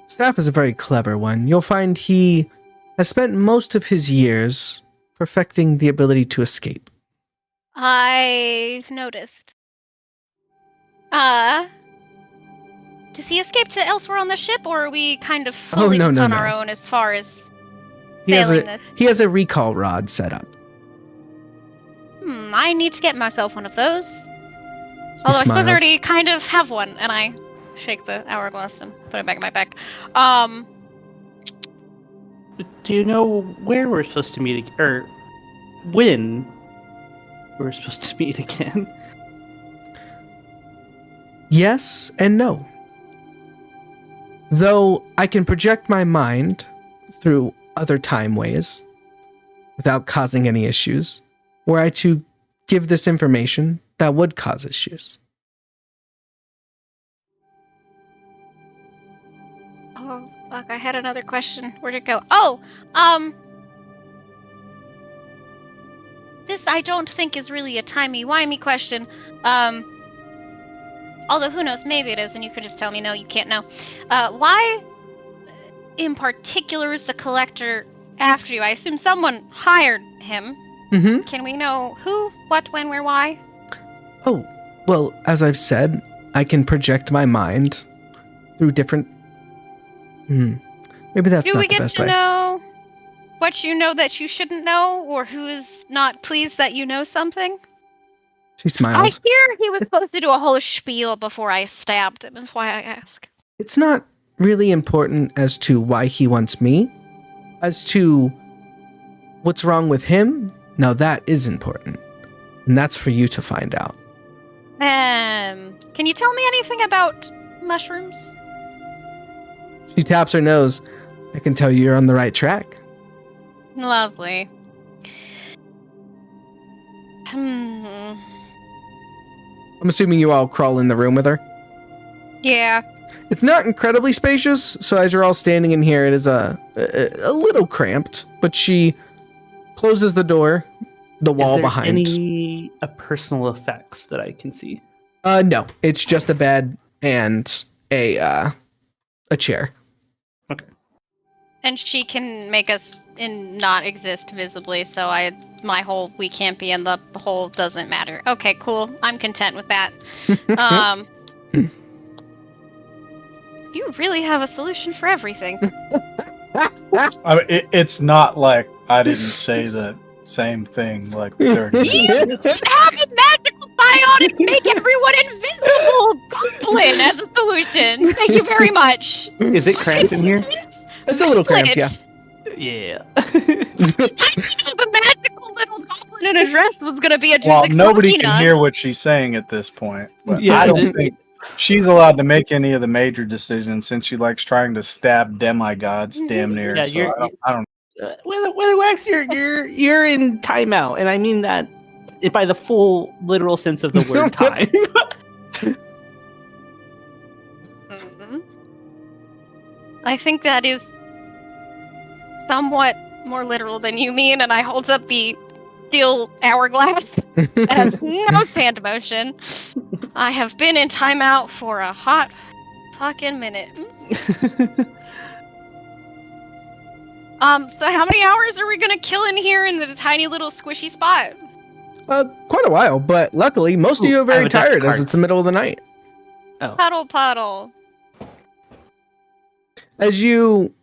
Staff is a very clever one. You'll find he has spent most of his years perfecting the ability to escape. I've noticed. Does he escape to elsewhere on the ship, or are we kind of fully on our own as far as he sailing this? He has a recall rod set up. I need to get myself one of those. Although I suppose I already kind of have one, and I shake the hourglass and put it back in my bag. Do you know where we're supposed to meet, or when we're supposed to meet again? Yes and no. Though I can project my mind through other time ways without causing any issues, were I to give this information that would cause issues. Oh, fuck, I had another question. Where'd it go? This I don't think is really a timey-wimey question. Although, who knows, maybe it is, and you could just tell me, no, you can't know. Why, in particular, is the collector after you? I assume someone hired him. Mm-hmm. Can we know who, what, when, where, why? Oh, well, as I've said, I can project my mind through different... Maybe that's Do not we the get best to way. know what you know that you shouldn't know, or who's not pleased that you know something? She smiles. I hear he was supposed to do a whole spiel before I stabbed him, is why I ask. It's not really important as to why he wants me. As to what's wrong with him, now that is important. And that's for you to find out. Can you tell me anything about mushrooms? She taps her nose. I can tell you you're on the right track. Lovely. I'm assuming you all crawl in the room with her. Yeah. It's not incredibly spacious, so as you're all standing in here, it is a little cramped, but she closes the door, the wall behind. Any personal effects that I can see? No, it's just a bed and a chair. Okay. And she can make us not exist visibly, so my whole we can't be in the hole doesn't matter. Okay, cool. I'm content with that. You really have a solution for everything. I mean, it's not like I didn't say the same thing like 30 minutes ago. Have a magical psionics make everyone invisible goblin as a solution. Thank you very much. Is it cramped in here? It's a little cramped, yeah. Yeah. The magical little goblin in a dress was gonna be a Well, nobody can hear what she's saying at this point. But Yeah, I don't think she's allowed to make any of the major decisions since she likes trying to stab demigods damn near. Yeah, so I don't Weatherwax, you're in timeout, and I mean that by the full literal sense of the word time. I think that is somewhat more literal than you mean, and I hold up the steel hourglass. It has no sand motion. I have been in timeout for a hot fucking minute. So how many hours are we gonna kill in here in the tiny little squishy spot? Quite a while, but luckily most of you are very tired as it's the middle of the night. Oh. Puddle. As you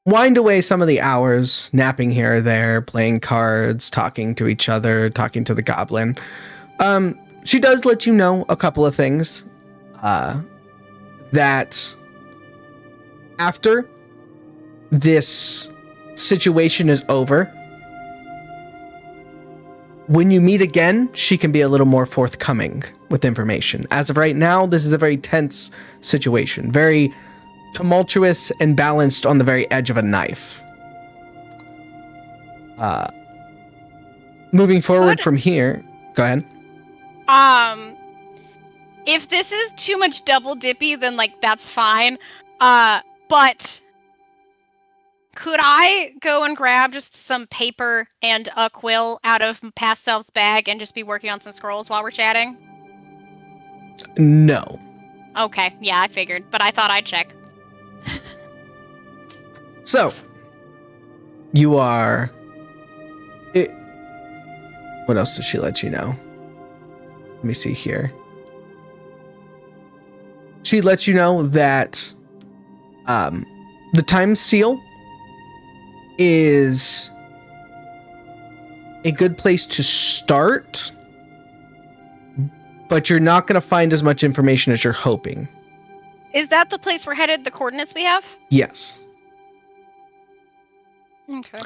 wind away some of the hours, napping here or there, playing cards, talking to each other, talking to the goblin. She does let you know a couple of things. That after this situation is over, when you meet again, she can be a little more forthcoming with information. As of right now, this is a very tense situation, very tumultuous and balanced on the very edge of a knife. Moving forward from here, go ahead. If this is too much double dippy, then like that's fine. But could I go and grab just some paper and a quill out of past self's bag and just be working on some scrolls while we're chatting? No. Okay, yeah, I figured, but I thought I'd check. So, you are... What else does she let you know? Let me see here. She lets you know that the time seal is a good place to start, but you're not going to find as much information as you're hoping. Is that the place we're headed, the coordinates we have? Yes. Okay.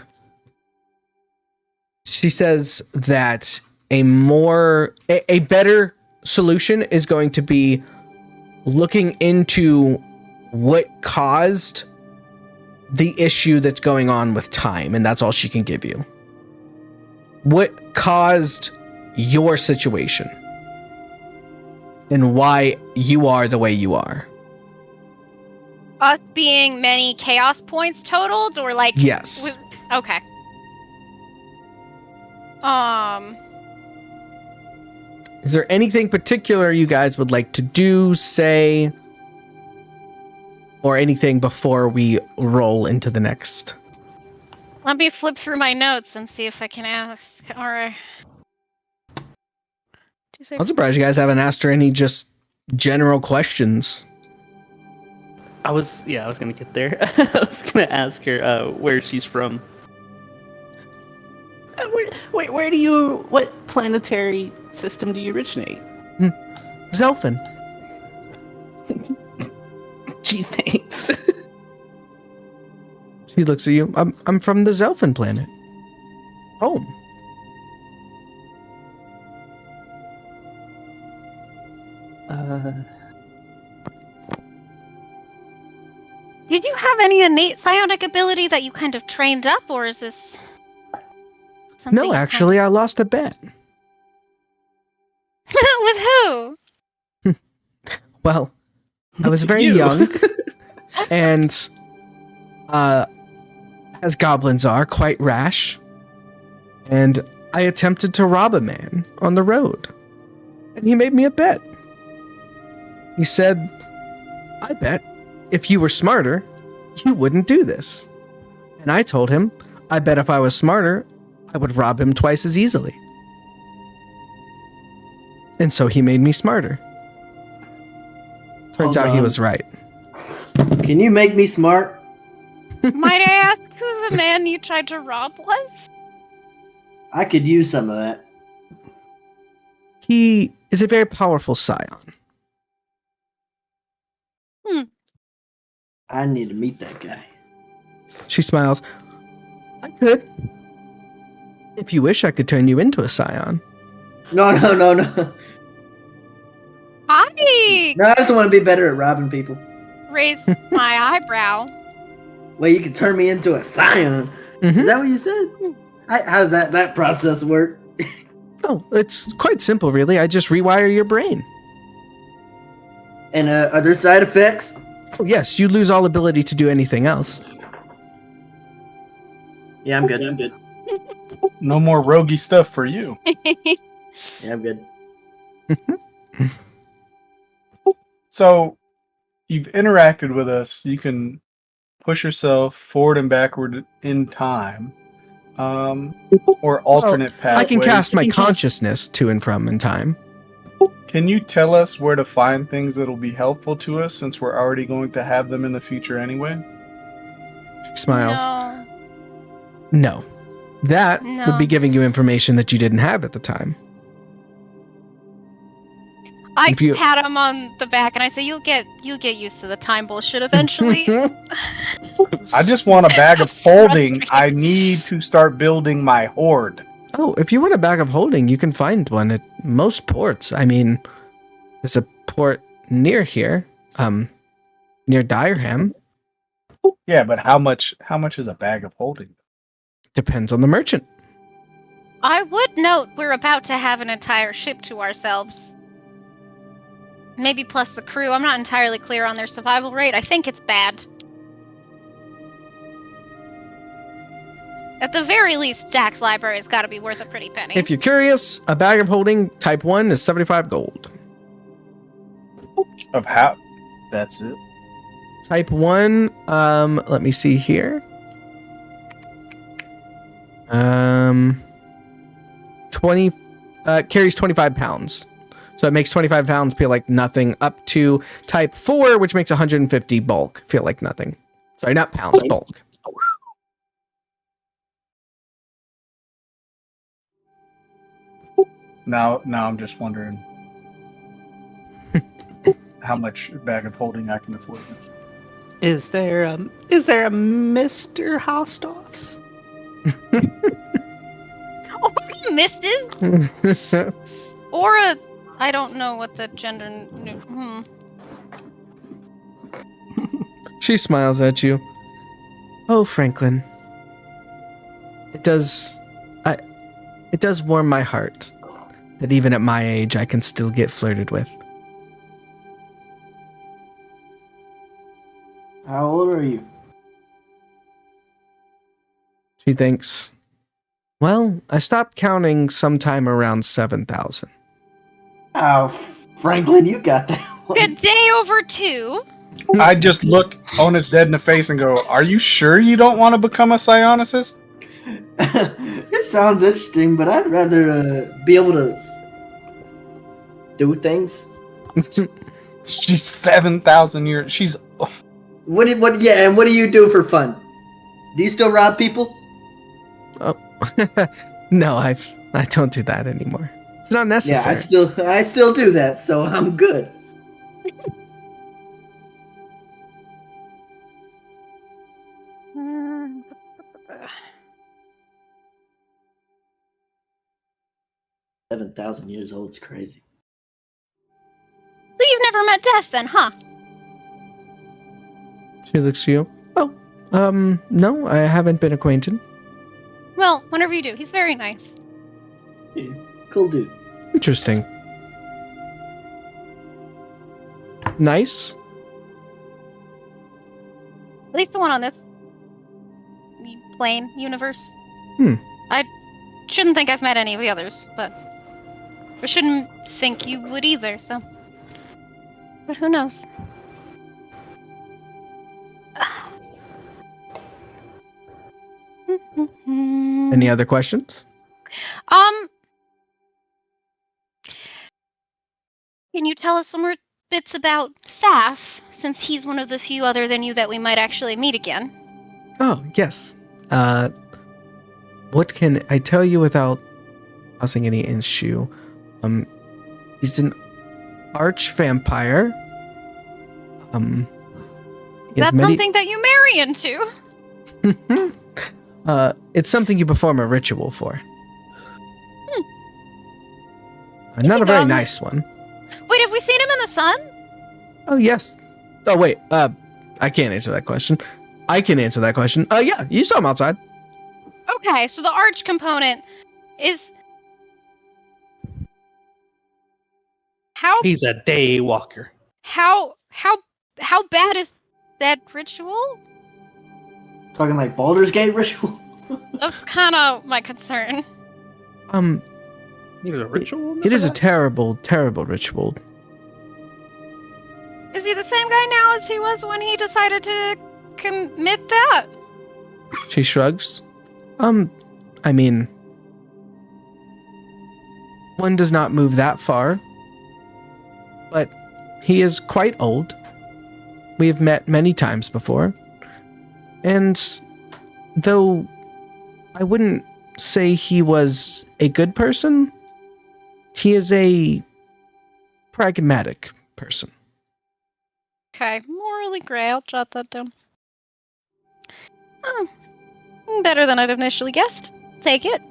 She says that a better solution is going to be looking into what caused the issue that's going on with time, and that's all she can give you. What caused your situation and why you are the way you are. Us being many chaos points totaled, or like... Yes. Okay. Is there anything particular you guys would like to do, say, or anything before we roll into the next? Let me flip through my notes and see if I can ask. Or... I'm surprised you guys haven't asked her any just general questions. I was gonna get there. I was gonna ask her where she's from. What planetary system do you originate? Zelfin. Gee, thanks. He looks at you. I'm from the Zelfin planet. Home. Did you have any innate psionic ability that you kind of trained up, or is this something? No, actually, I lost a bet. With who? Well, I was very young, and as goblins are, quite rash, and I attempted to rob a man on the road, and he made me a bet. He said, I bet if you were smarter, you wouldn't do this. And I told him, I bet if I was smarter, I would rob him twice as easily. And so he made me smarter. Turns out he was right. Can you make me smart? Might I ask who the man you tried to rob was? I could use some of that. He is a very powerful scion. I need to meet that guy. She smiles. I could. If you wish, I could turn you into a scion. No. I No, I just want to be better at robbing people. raised my eyebrow. Well, you can turn me into a scion. Mhm. Is that what you said? How does that process work? Oh, it's quite simple, really. I just rewire your brain. And are there side effects? Oh, yes, you lose all ability to do anything else. Yeah, I'm good. No more roguey stuff for you. Yeah, I'm good. So, you've interacted with us. You can push yourself forward and backward in time, or alternate pathways. I can cast my consciousness to and from in time. Can you tell us where to find things that'll be helpful to us, since we're already going to have them in the future anyway? She smiles. No. No. That No. would be giving you information that you didn't have at the time. I If you- pat him on the back and I say, "You'll get used to the time bullshit eventually." I just want a bag of holding. I need to start building my horde. Oh, if you want a bag of holding, you can find one at most ports. I mean, there's a port near here, near Direham. Yeah, but how much is a bag of holding? Depends on the merchant. I would note we're about to have an entire ship to ourselves. Maybe plus the crew. I'm not entirely clear on their survival rate. I think it's bad. At the very least, Jack's library has got to be worth a pretty penny. If you're curious, a bag of holding type 1 is 75 gold. Of how? That's it. Type 1, let me see here. 20 carries 25 pounds. So it makes 25 pounds feel like nothing, up to type 4, which makes 150 bulk feel like nothing. Sorry, not pounds, bulk. Now I'm just wondering how much bag of holding I can afford. Is there a Mr. Housedoffs? Or a Mrs. Or a... I don't know what the gender... She smiles at you. Oh, Franklin. It does warm my heart that even at my age I can still get flirted with. How old are you? She thinks, well, I stopped counting sometime around 7,000. Oh, Franklin, you got that one. Good day over 2. I just look Onus dead in the face and go, "Are you sure you don't want to become a psionicist?" It sounds interesting, but I'd rather be able to do things. She's 7,000 years. She's What? Yeah, and what do you do for fun? Do you still rob people? Oh, no, I don't do that anymore. It's not Yeah, necessary. I still do that, so I'm good. So 7,000 years old is crazy. you've never met Death then, huh? She looks to you. Oh, no, I haven't been acquainted. Well, whenever you do. He's very nice. Yeah, cool dude. Interesting. Nice. At least the one on this plane universe. I shouldn't think I've met any of the others, but I shouldn't think you would either, so. But who knows? Any other questions? Can you tell us some more bits about Saf, since he's one of the few other than you that we might actually meet again? Oh, yes. What can I tell you without causing any issue? He's an arch vampire. He has That's something that you marry into. It's something you perform a ritual for. Not a go very on nice one. Wait, have we seen him in the sun? Oh, yes. Oh, wait. I can't answer that question. I can answer that question. Yeah, you saw him outside. Okay, so the arch component is... He's a day walker. How bad is that ritual? Talking like Baldur's Gate ritual? That's kind of my concern. There's a ritual? It is a terrible, terrible ritual. Is he the same guy now as he was when he decided to commit that? She shrugs. I mean, one does not move that far, but he is quite old. We have met many times before. And though I wouldn't say he was a good person, he is a pragmatic person. Okay, morally gray. I'll jot that down. Oh, better than I'd initially guessed. Take it.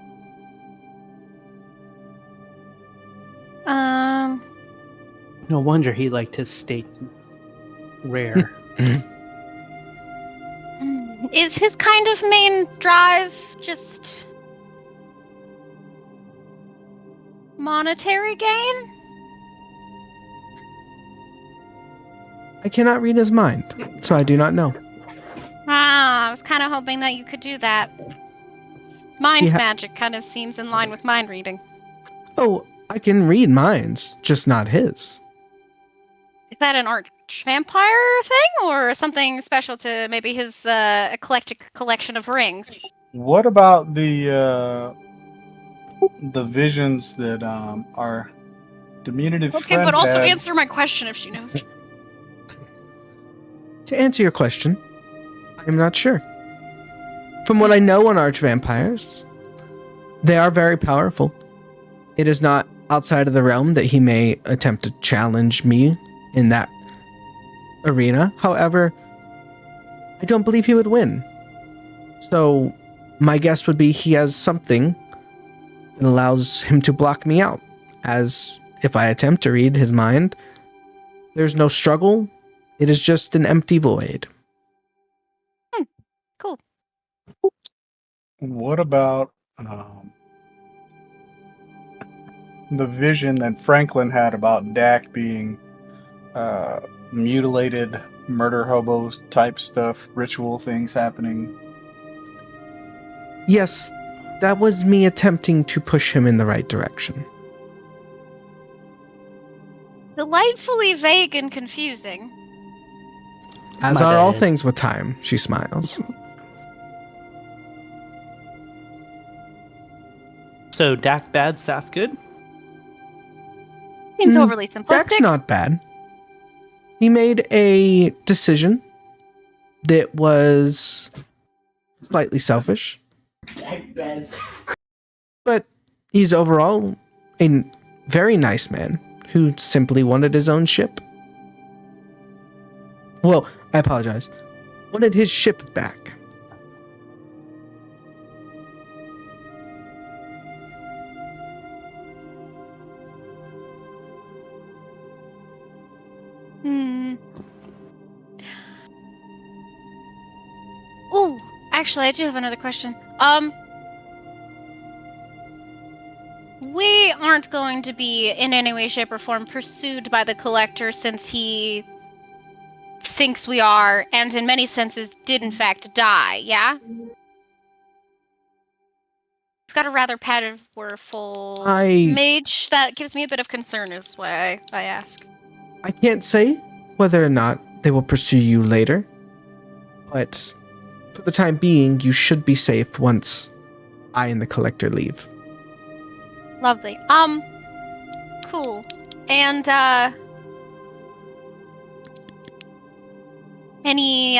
No wonder he liked his steak rare. Is his kind of main drive just monetary gain? I cannot read his mind, so I do not know. I was kind of hoping that you could do that. Mind Yeah. magic kind of seems in line with mind reading. Oh, I can read minds, just not his. Is that an arch vampire thing, or something special to maybe his eclectic collection of rings? What about the visions that our diminutive Okay, friend but also had? answer my question if she knows. To answer your question, I'm not sure. From what I know on archvampires, they are very powerful. It is not outside of the realm that he may attempt to challenge me in that arena. However, I don't believe he would win. So my guess would be he has something that allows him to block me out. As if I attempt to read his mind, there's no struggle. It is just an empty void. Cool. What about the vision that Franklin had about Dak being mutilated, murder hobos type stuff, ritual things happening? Yes, that was me attempting to push him in the right direction. Delightfully vague and confusing. As My are all bad. things with time, she smiles. So Dak bad, Saf good? Seems overly simplistic. Dak's not bad. He made a decision that was slightly selfish, but he's overall a very nice man who simply wanted his own ship. Well, I apologize. Wanted his ship back. Ooh, actually, I do have another question. We aren't going to be in any way, shape, or form pursued by the Collector since he thinks we are, and in many senses did in fact die, yeah? He's got a rather powerful mage that gives me a bit of concern is why I ask. I can't say whether or not they will pursue you later, but for the time being, you should be safe once I and the Collector leave. Lovely. Cool. And, any,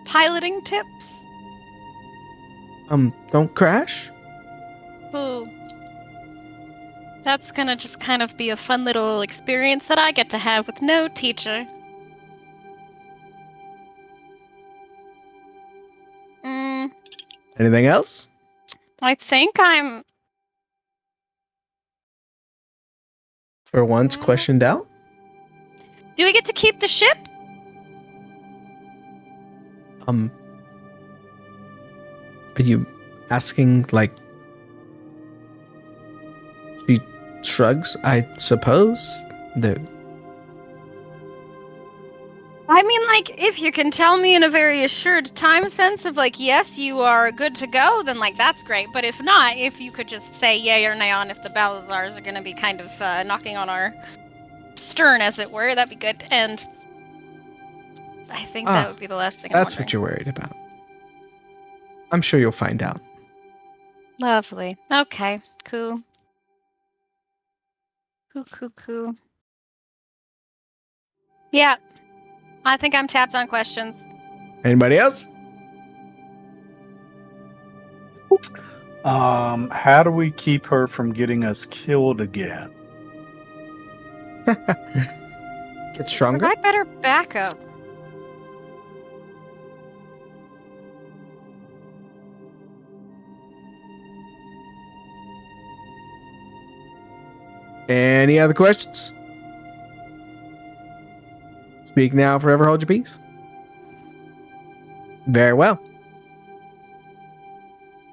piloting tips? Don't crash? Ooh. That's gonna just kind of be a fun little experience that I get to have with no teacher. Anything else? I think I'm... For once, questioned out? Do we get to keep the ship? Are you asking, like... She shrugs, I suppose? I mean, like, if you can tell me in a very assured time sense of, like, yes, you are good to go, then, like, that's great. But if not, if you could just say yay or nay on if the Balazars are going to be kind of knocking on our stern, as it were, that'd be good. And I think that would be the last thing I'm That's what you're worried about. I'm sure you'll find out. Lovely. Okay, cool. Cool. Yeah, I think I'm tapped on questions. Anybody else? How do we keep her from getting us killed again? Get stronger? Provide better backup. Any other questions? Speak now, forever hold your peace. Very well.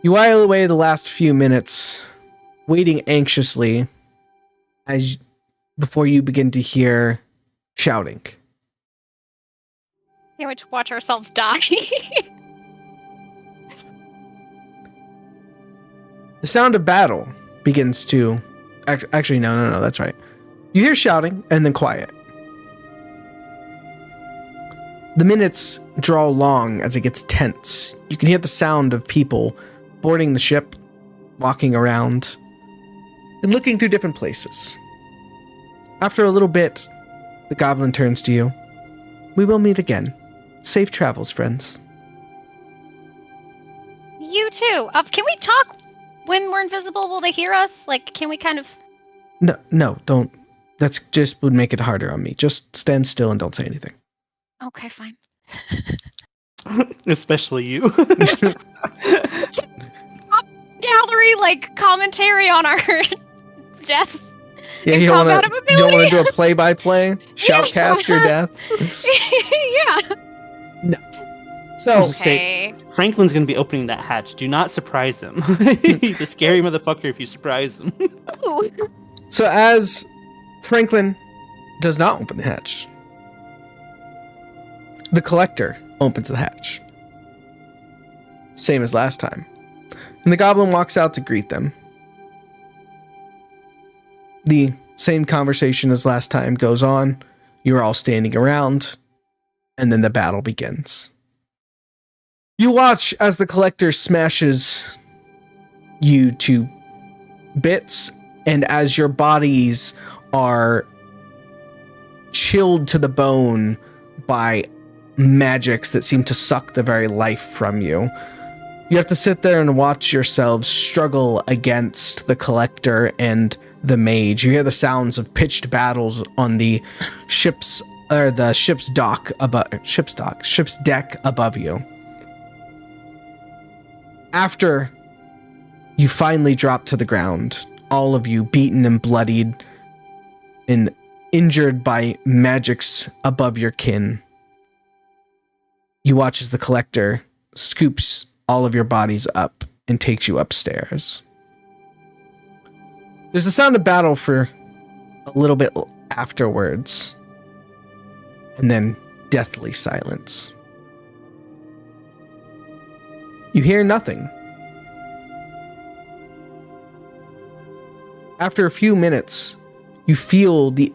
You while away the last few minutes, waiting anxiously before you begin to hear shouting. Can't wait to watch ourselves die. The sound of battle begins to... Actually, no, that's right. You hear shouting and then quiet. The minutes draw long as it gets tense. You can hear the sound of people boarding the ship, walking around, and looking through different places. After a little bit, the goblin turns to you. We will meet again. Safe travels, friends. You too. Can we talk when we're invisible? Will they hear us? Like, can we kind of... No, don't. That's just would make it harder on me. Just stand still and don't say anything. Okay, fine. Especially you. Gallery, like, commentary on our death. Yeah, And you don't combat want to ability. do a play-by-play? Shoutcast your death? Yeah. So, Okay. Franklin's gonna be opening that hatch. Do not surprise him. He's a scary motherfucker if you surprise him. Ooh. so as Franklin does not open the hatch, the collector opens the hatch. Same as last time. And the goblin walks out to greet them. The same conversation as last time goes on. You're all standing around, and then the battle begins. You watch as the collector smashes you to bits, and as your bodies are chilled to the bone by magics that seem to suck the very life from you. You have to sit there and watch yourselves struggle against the collector and the mage. You hear the sounds of pitched battles on the ship's deck above you. After you finally drop to the ground, all of you beaten and bloodied and injured by magics above your kin, you watch as the collector scoops all of your bodies up and takes you upstairs. There's a sound of battle for a little bit afterwards, and then deathly silence. You hear nothing. After a few minutes, you feel the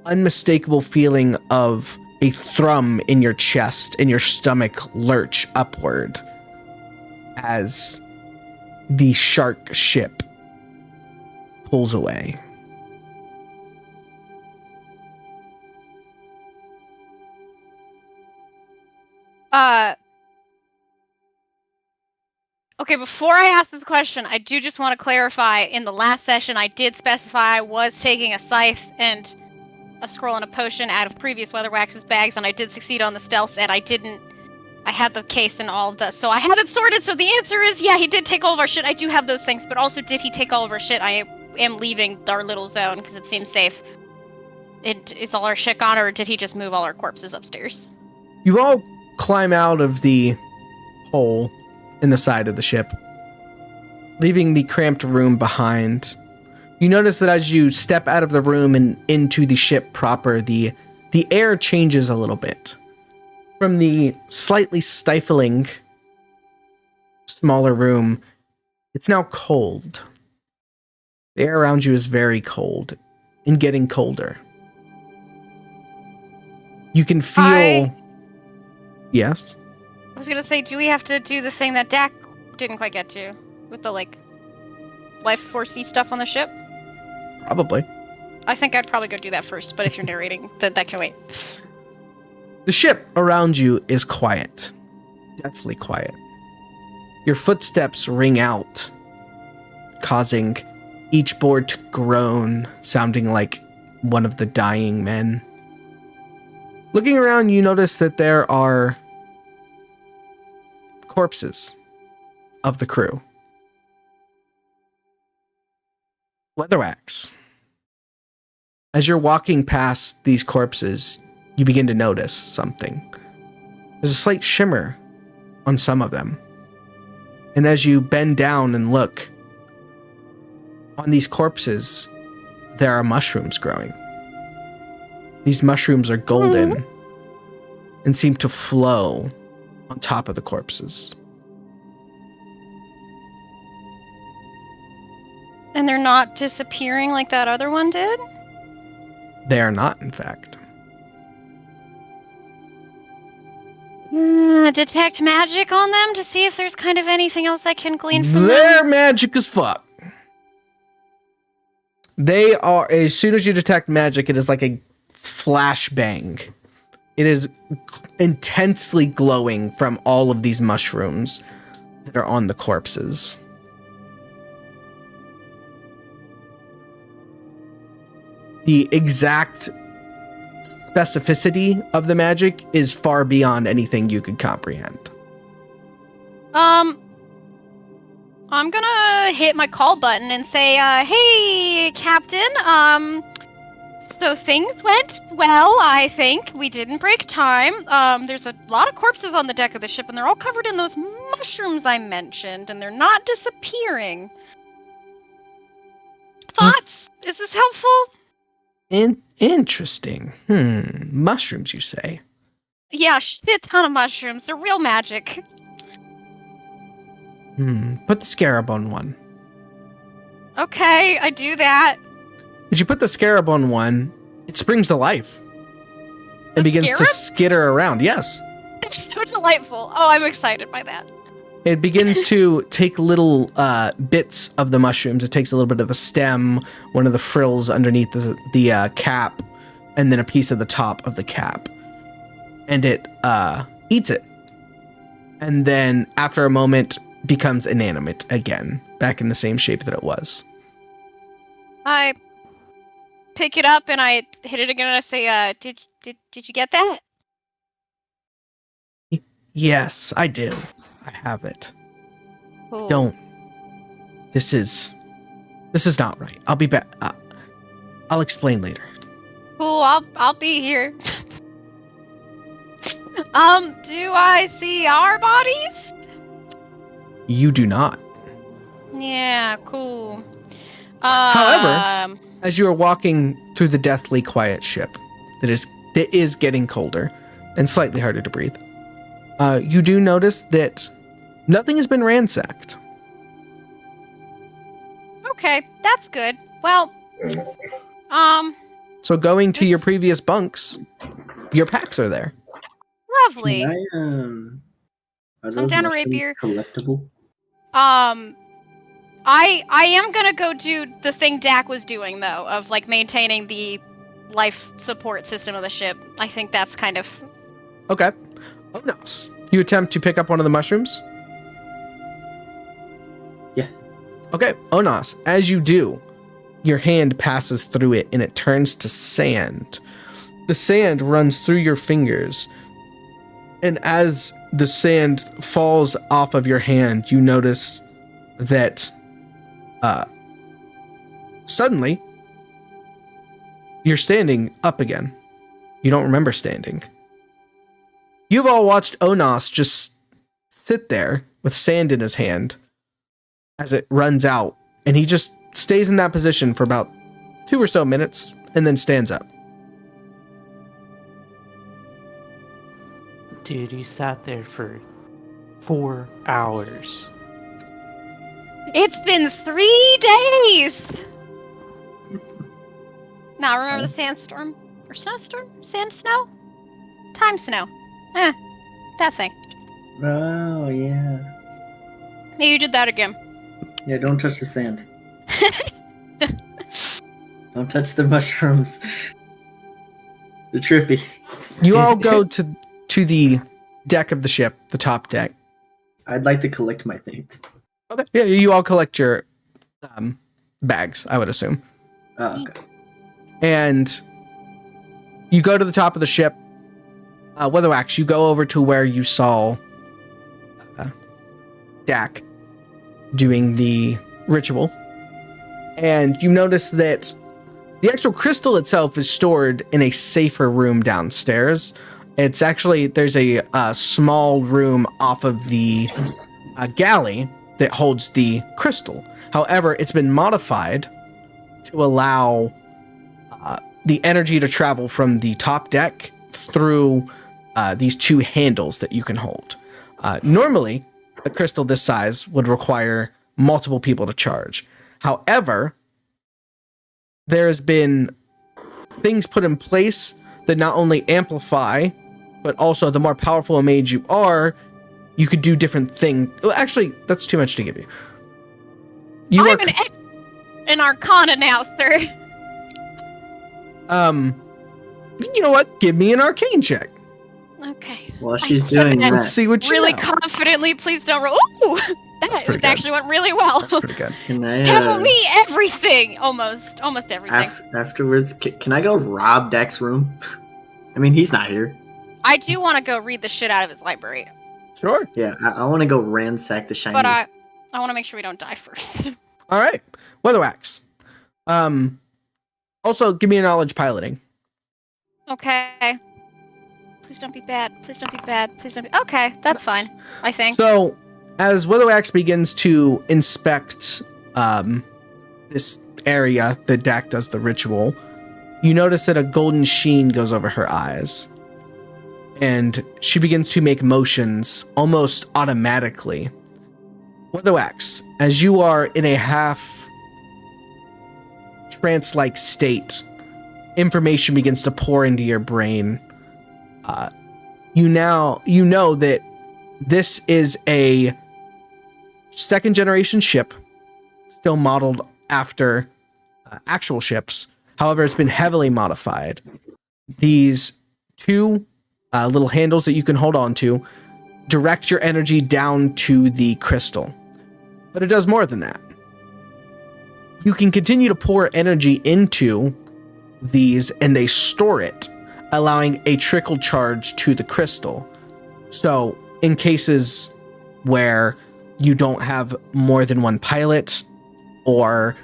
unmistakable feeling of a thrum in your chest and your stomach lurch upward as the shark ship pulls away. Okay, before I ask this question, I do just want to clarify, in the last session I did specify I was taking a scythe and a scroll and a potion out of previous Weatherwax's bags, and I did succeed on the stealth, and I had the case and all of that, so I had it sorted. So the answer is, yeah, he did take all of our shit. I do have those things, but also, did he take all of our shit? I am leaving our little zone because it seems safe. Is all our shit gone, or did he just move all our corpses upstairs? You all climb out of the hole in the side of the ship, leaving the cramped room behind. You notice that as you step out of the room and into the ship proper, the air changes a little bit. From the slightly stifling, smaller room, it's now cold. The air around you is very cold and getting colder. You can feel... Yes? I was gonna say, do we have to do the thing that Dak didn't quite get to? With the, like, life forcey stuff on the ship? Probably. I think I'd probably go do that first, but if you're narrating, that can wait. The ship around you is quiet, deathly quiet. Your footsteps ring out, causing each board to groan, sounding like one of the dying men. Looking around, you notice that there are corpses of the crew. Weatherwax. As you're walking past these corpses, you begin to notice something. There's a slight shimmer on some of them. And as you bend down and look, on these corpses, there are mushrooms growing. These mushrooms are golden and seem to flow on top of the corpses. And they're not disappearing like that other one did? They are not, in fact. Detect magic on them to see if there's kind of anything else I can glean from They're them? magic as fuck. They are, as soon as you detect magic, it is like a flashbang. It is intensely glowing from all of these mushrooms that are on the corpses. The exact specificity of the magic is far beyond anything you could comprehend. I'm gonna hit my call button and say, hey, Captain, so things went well, I think. We didn't break time. There's a lot of corpses on the deck of the ship, and they're all covered in those mushrooms I mentioned, and they're not disappearing. Thoughts? Is this helpful? Interesting. Mushrooms, you say? Yeah, shit ton of mushrooms. They're real magic. Put the scarab on one. Okay, I do that. As you put the scarab on one, it springs to life and The begins to scarab? skitter around. Yes. It's so delightful. Oh, I'm excited by that. It begins to take little bits of the mushrooms. It takes a little bit of the stem, one of the frills underneath the cap, and then a piece of the top of the cap. And it eats it. And then after a moment becomes inanimate again, back in the same shape that it was. I pick it up and I hit it again and I say, did you get that? Yes, I do. I have it. Cool. Don't. This is not right. I'll be back. I'll explain later. Cool, I'll be here. Do I see our bodies? You do not. Yeah, cool. However, as you are walking through the deathly quiet ship that is getting colder and slightly harder to breathe, you do notice that nothing has been ransacked. okay, that's good. Well, So going to your previous bunks, your packs are there. lovely. Can are Some those down a mushrooms rapier. collectible? I am gonna go do the thing Dak was doing though, of like maintaining the life support system of the ship. I think that's kind of Okay. Onas, you attempt to pick up one of the mushrooms? Yeah. Okay, Onas, as you do, your hand passes through it and it turns to sand. The sand runs through your fingers. And as the sand falls off of your hand, you notice that suddenly you're standing up again. You don't remember standing. You've all watched Onas just sit there with sand in his hand as it runs out, and he just stays in that position for about 2 or so minutes and then stands up. Dude, you sat there for 4 hours. It's been 3 days! Now, remember the sandstorm? Or snowstorm? Sand snow? Time snow. That thing. Oh yeah. Maybe you did that again. Yeah, don't touch the sand. Don't touch the mushrooms. They're trippy. You all go to the deck of the ship, the top deck. I'd like to collect my things. Okay. Yeah, you all collect your bags, I would assume. Oh, okay. And you go to the top of the ship. Weatherwax, you go over to where you saw Dak doing the ritual. And you notice that the actual crystal itself is stored in a safer room downstairs. It's actually, there's a small room off of the galley that holds the crystal. However, it's been modified to allow the energy to travel from the top deck through these two handles that you can hold. Normally, a crystal this size would require multiple people to charge. However, there's been things put in place that not only amplify, but also the more powerful a mage you are, you could do different things. Well, actually, that's too much to give you. I'm an Arcana now, sir. You know what? Give me an arcane check. Okay. While she's doing that, Let's see what you Really know. confidently, please don't roll. Ooh, That's pretty that actually went really well. That's pretty good. can I, Tell me everything. Almost everything. afterwards, can I go rob Dak's room? I mean, he's not here. I do want to go read the shit out of his library, Sure. Yeah, I want to go ransack the shinies. but I want to make sure we don't die first. All right. Weatherwax. Also, give me a knowledge piloting. Okay. Please don't be bad. Please don't be bad. Please don't be. Okay, that's Nice. fine. I think. So, as Weatherwax begins to inspect this area that Dak does the ritual, you notice that a golden sheen goes over her eyes. And she begins to make motions almost automatically. Weatherwax, as you are in a half trance-like state, information begins to pour into your brain. You know that this is a second generation ship, still modeled after actual ships. However, it's been heavily modified. These two little handles that you can hold on to direct your energy down to the crystal. But it does more than that. You can continue to pour energy into these and they store it, allowing a trickle charge to the crystal. So in cases where you don't have more than one pilot, or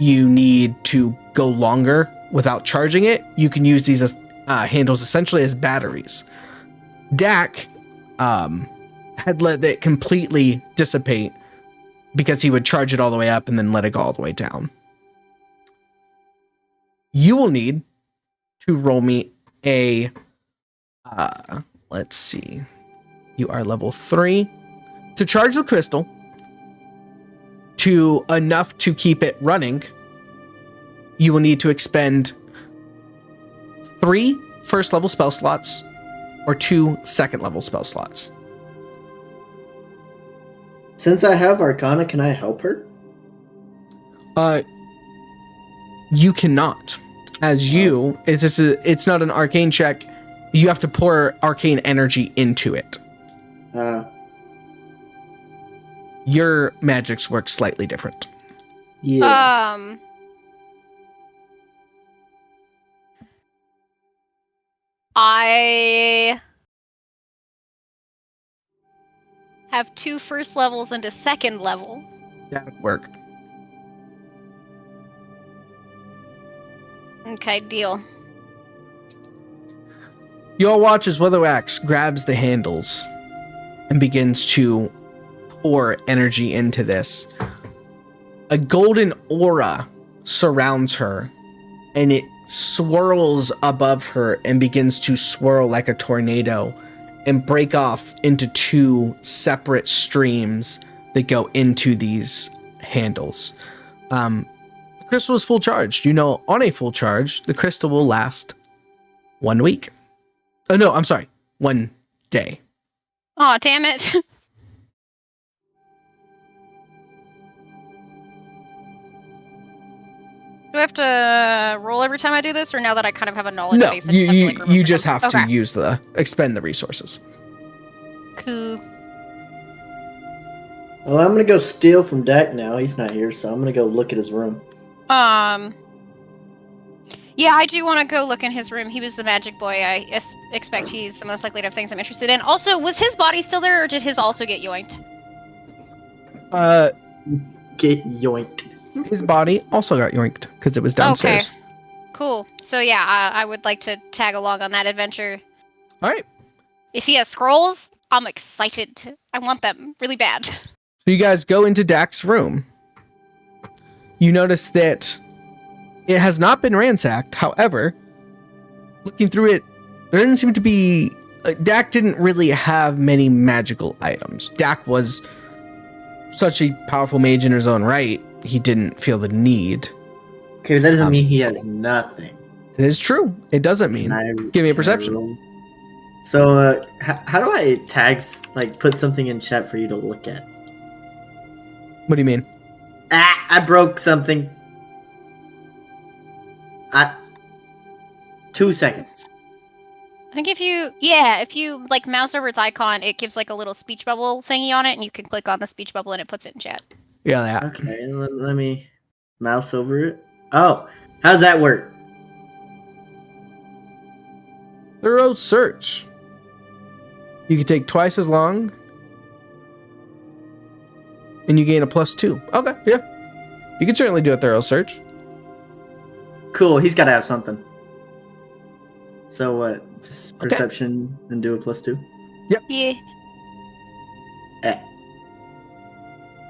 you need to go longer without charging it, you can use these as handles essentially as batteries. Dak had let it completely dissipate because he would charge it all the way up and then let it go all the way down. You will need to roll me a let's see. You are level 3. To charge the crystal to enough to keep it running, you will need to expend 3 first level spell slots or 2 second level spell slots. Since I have Arcana, can I help her? You cannot. As you, it's not an arcane check. You have to pour arcane energy into it. Your magics work slightly different. Yeah. I have 2 first levels and a second level. That would work. Okay, deal. You all watch as Weatherwax grabs the handles and begins to pour energy into this. A golden aura surrounds her, and it swirls above her and begins to swirl like a tornado and break off into 2 separate streams that go into these handles. The crystal is full charged. You know, on a full charge, the crystal will last 1 week. Oh, no, I'm sorry. 1 day. Aw, damn it. Do I have to roll every time I do this, or now that I kind of have a knowledge No, base, I just have to, like, remove you the just number? have to Okay. use expend the resources. Cool. Well, I'm gonna go steal from Dak now. He's not here, so I'm gonna go look at his room. Yeah, I do want to go look in his room. He was the magic boy. I expect he's the most likely to have things I'm interested in. Also, was his body still there, or did his also get yoinked? Get yoinked. His body also got yoinked because it was downstairs. Okay. Cool. So yeah, I would like to tag along on that adventure. All right. If he has scrolls, I'm excited. I want them really bad. So you guys go into Dak's room. You notice that it has not been ransacked. However, looking through it, there didn't seem to be... Dak didn't really have many magical items. Dak was such a powerful mage in his own right, he didn't feel the need. Okay, that doesn't mean he has nothing. It is true. It doesn't mean. Give me a perception. So, how do I put something in chat for you to look at? What do you mean? I broke something. 2 seconds. I think if you like mouse over its icon, it gives like a little speech bubble thingy on it, and you can click on the speech bubble and it puts it in chat. Yeah, that. Okay, let me mouse over it. Oh, how's that work? Thorough search. You can take twice as long, and you gain a +2. Okay, yeah. You can certainly do a thorough search. Cool, he's got to have something. So what? Just perception and do a +2? Yep. Yeah.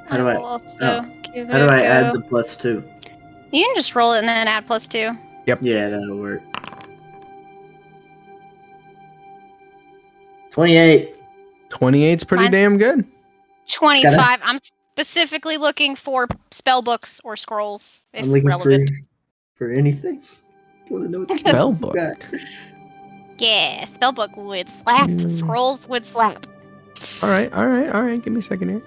How do I? will also give How it do a I go. add the +2? You can just roll it and then add +2. Yeah, that'll work. 28. 28's pretty Mine's- damn good. 25. I'm specifically looking for spell books or scrolls, if I'm looking relevant. for anything. Want to know what the Spell you book. got. Yeah, spell book would slap. Scrolls would slap. All right. Give me a second here.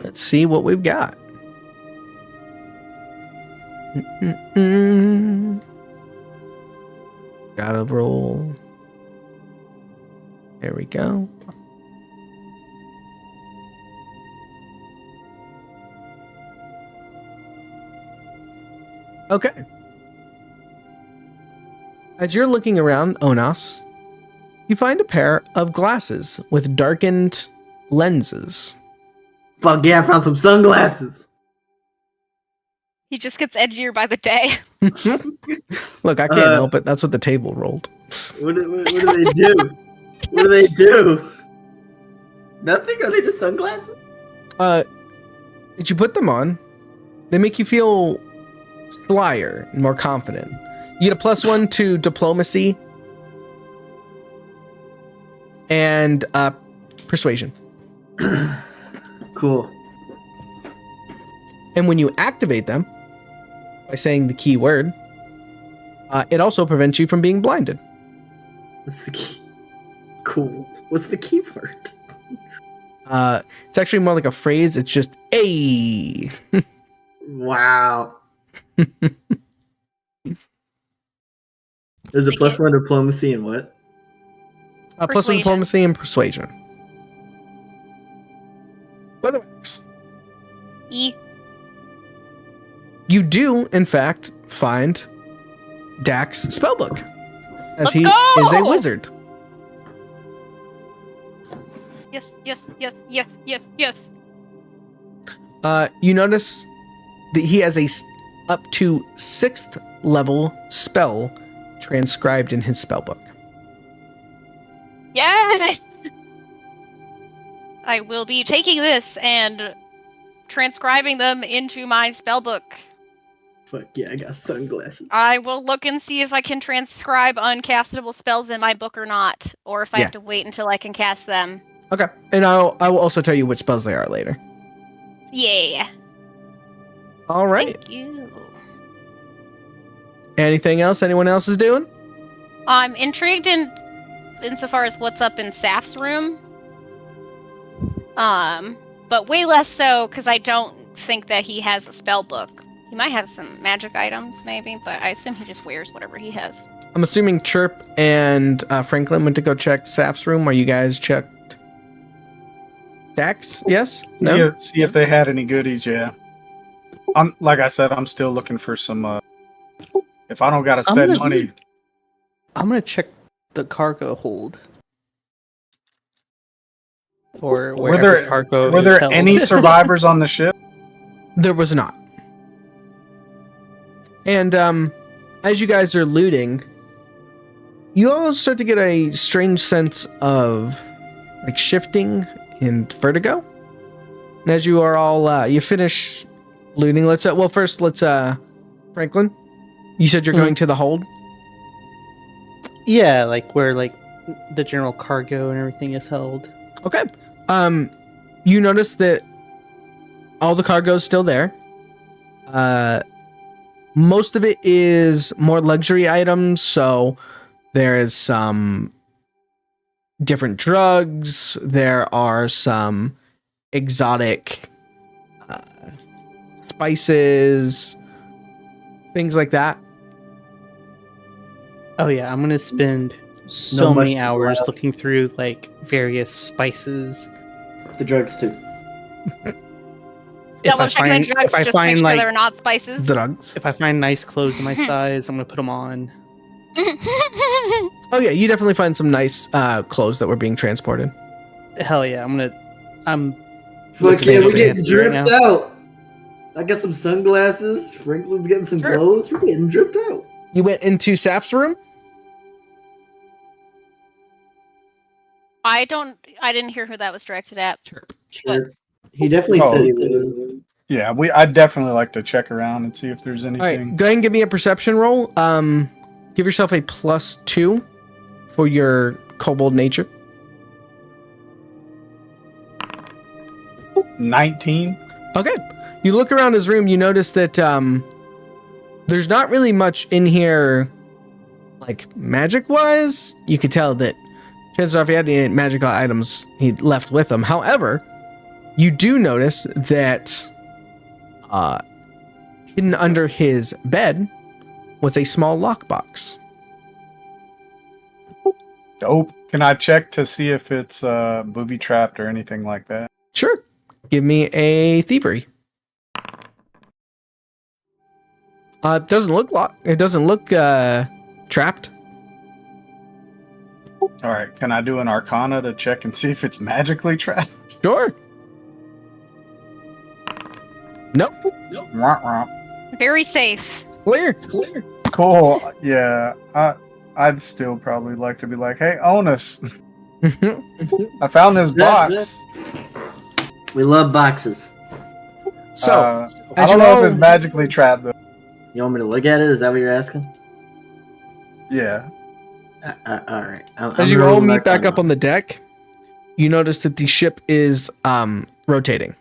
Let's see what we've got. Gotta roll. There we go. Okay. As you're looking around Onas, you find a pair of glasses with darkened lenses. Fuck yeah, I found some sunglasses. He just gets edgier by the day. Look, I can't help it. That's what the table rolled. What do they do? What do they do? Nothing? Are they just sunglasses? Did you put them on? They make you feel slyer and more confident. You get a +1 to diplomacy and persuasion. Cool. And when you activate them by saying the key word, it also prevents you from being blinded. What's the key? Cool. What's the keyword? It's actually more like a phrase. It's just "a." Wow. There's a Like +1 diplomacy and what? +1 Persuasion. diplomacy and persuasion. Weatherwax. E. You do, in fact, find Dak's spellbook, as Let's he go! is a wizard. Yes. You notice that he has up to 6th level spell transcribed in his spellbook. Yes! I will be taking this and transcribing them into my spellbook. Fuck yeah, I got sunglasses. I will look and see if I can transcribe uncastable spells in my book or not, or if I have to wait until I can cast them. Okay, and I will also tell you what spells they are later. Yeah. All right. Thank you. Anything else anyone else is doing? I'm intrigued insofar as what's up in Saf's room. But way less so because I don't think that he has a spell book. He might have some magic items, maybe, but I assume he just wears whatever he has. I'm assuming Chirp and Franklin went to go check Saf's room. Are you guys checked Dax? Yes? No? See if they had any goodies. Yeah. I'm like I said, I'm still looking for some. If I don't gotta spend money, I'm gonna check the cargo hold. Or wherever cargo were is there held. any survivors on the ship? There was not. And as you guys are looting, you all start to get a strange sense of like shifting and vertigo. And as you are all you finish looting, let's Franklin, you said you're going to the hold? Yeah, like where like the general cargo and everything is held. Okay. You notice that all the cargo is still there. Most of it is more luxury items, so there is some different drugs. There are some exotic spices, things like that. Oh yeah, I'm gonna spend so No many much hours left. looking through like various spices. The drugs too. Double checking the drugs just to make sure they're not spices. Drugs. if I find nice clothes in my size, I'm gonna put them on. Oh yeah, you definitely find some nice clothes that were being transported. Hell yeah, I'm Fuck looking yeah, at we're fancy getting right dripped now. out. I got some sunglasses. Franklin's getting some Sure. clothes. We're getting dripped out. You went into Saf's room? I didn't hear who that was directed at. Sure. He definitely Oh. said he would. Yeah, I'd definitely like to check around and see if there's All anything. right, go ahead and give me a perception roll. Give yourself a +2 for your kobold nature. 19. Okay. You look around his room, you notice that there's not really much in here, like magic-wise. You could tell that chances are if he had any magical items, he left with him. However, you do notice that hidden under his bed was a small lockbox. Dope. Can I check to see if it's booby trapped or anything like that? Sure. Give me a thievery. It doesn't look It doesn't look trapped. All right. Can I do an Arcana to check and see if it's magically trapped? Sure. Nope. Wah, wah. Very safe. It's clear. Cool. Yeah. I'd still probably like to be like, hey, Onus, I found this box. We love boxes. So, I as don't you know all, if it's magically trapped though. You want me to look at it? Is that what you're asking? Yeah. All right. as you all meet back up on the deck, you notice that the ship is rotating.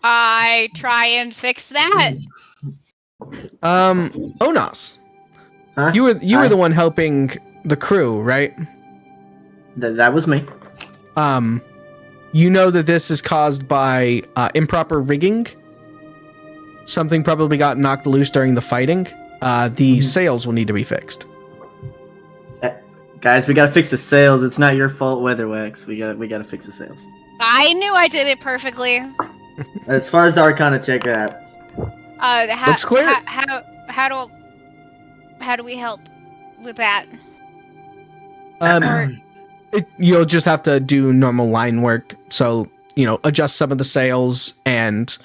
I try and fix that. Onas, Huh? you were the one helping the crew, right? That was me. You know that this is caused by improper rigging. Something probably got knocked loose during the fighting. The sails will need to be fixed. Guys, we gotta fix the sails. It's not your fault, Weatherwax. We gotta fix the sails. I knew I did it perfectly. As far as the Arcana check out, Looks clear. How do we help with that? You'll just have to do normal line work. So, adjust some of the sails, and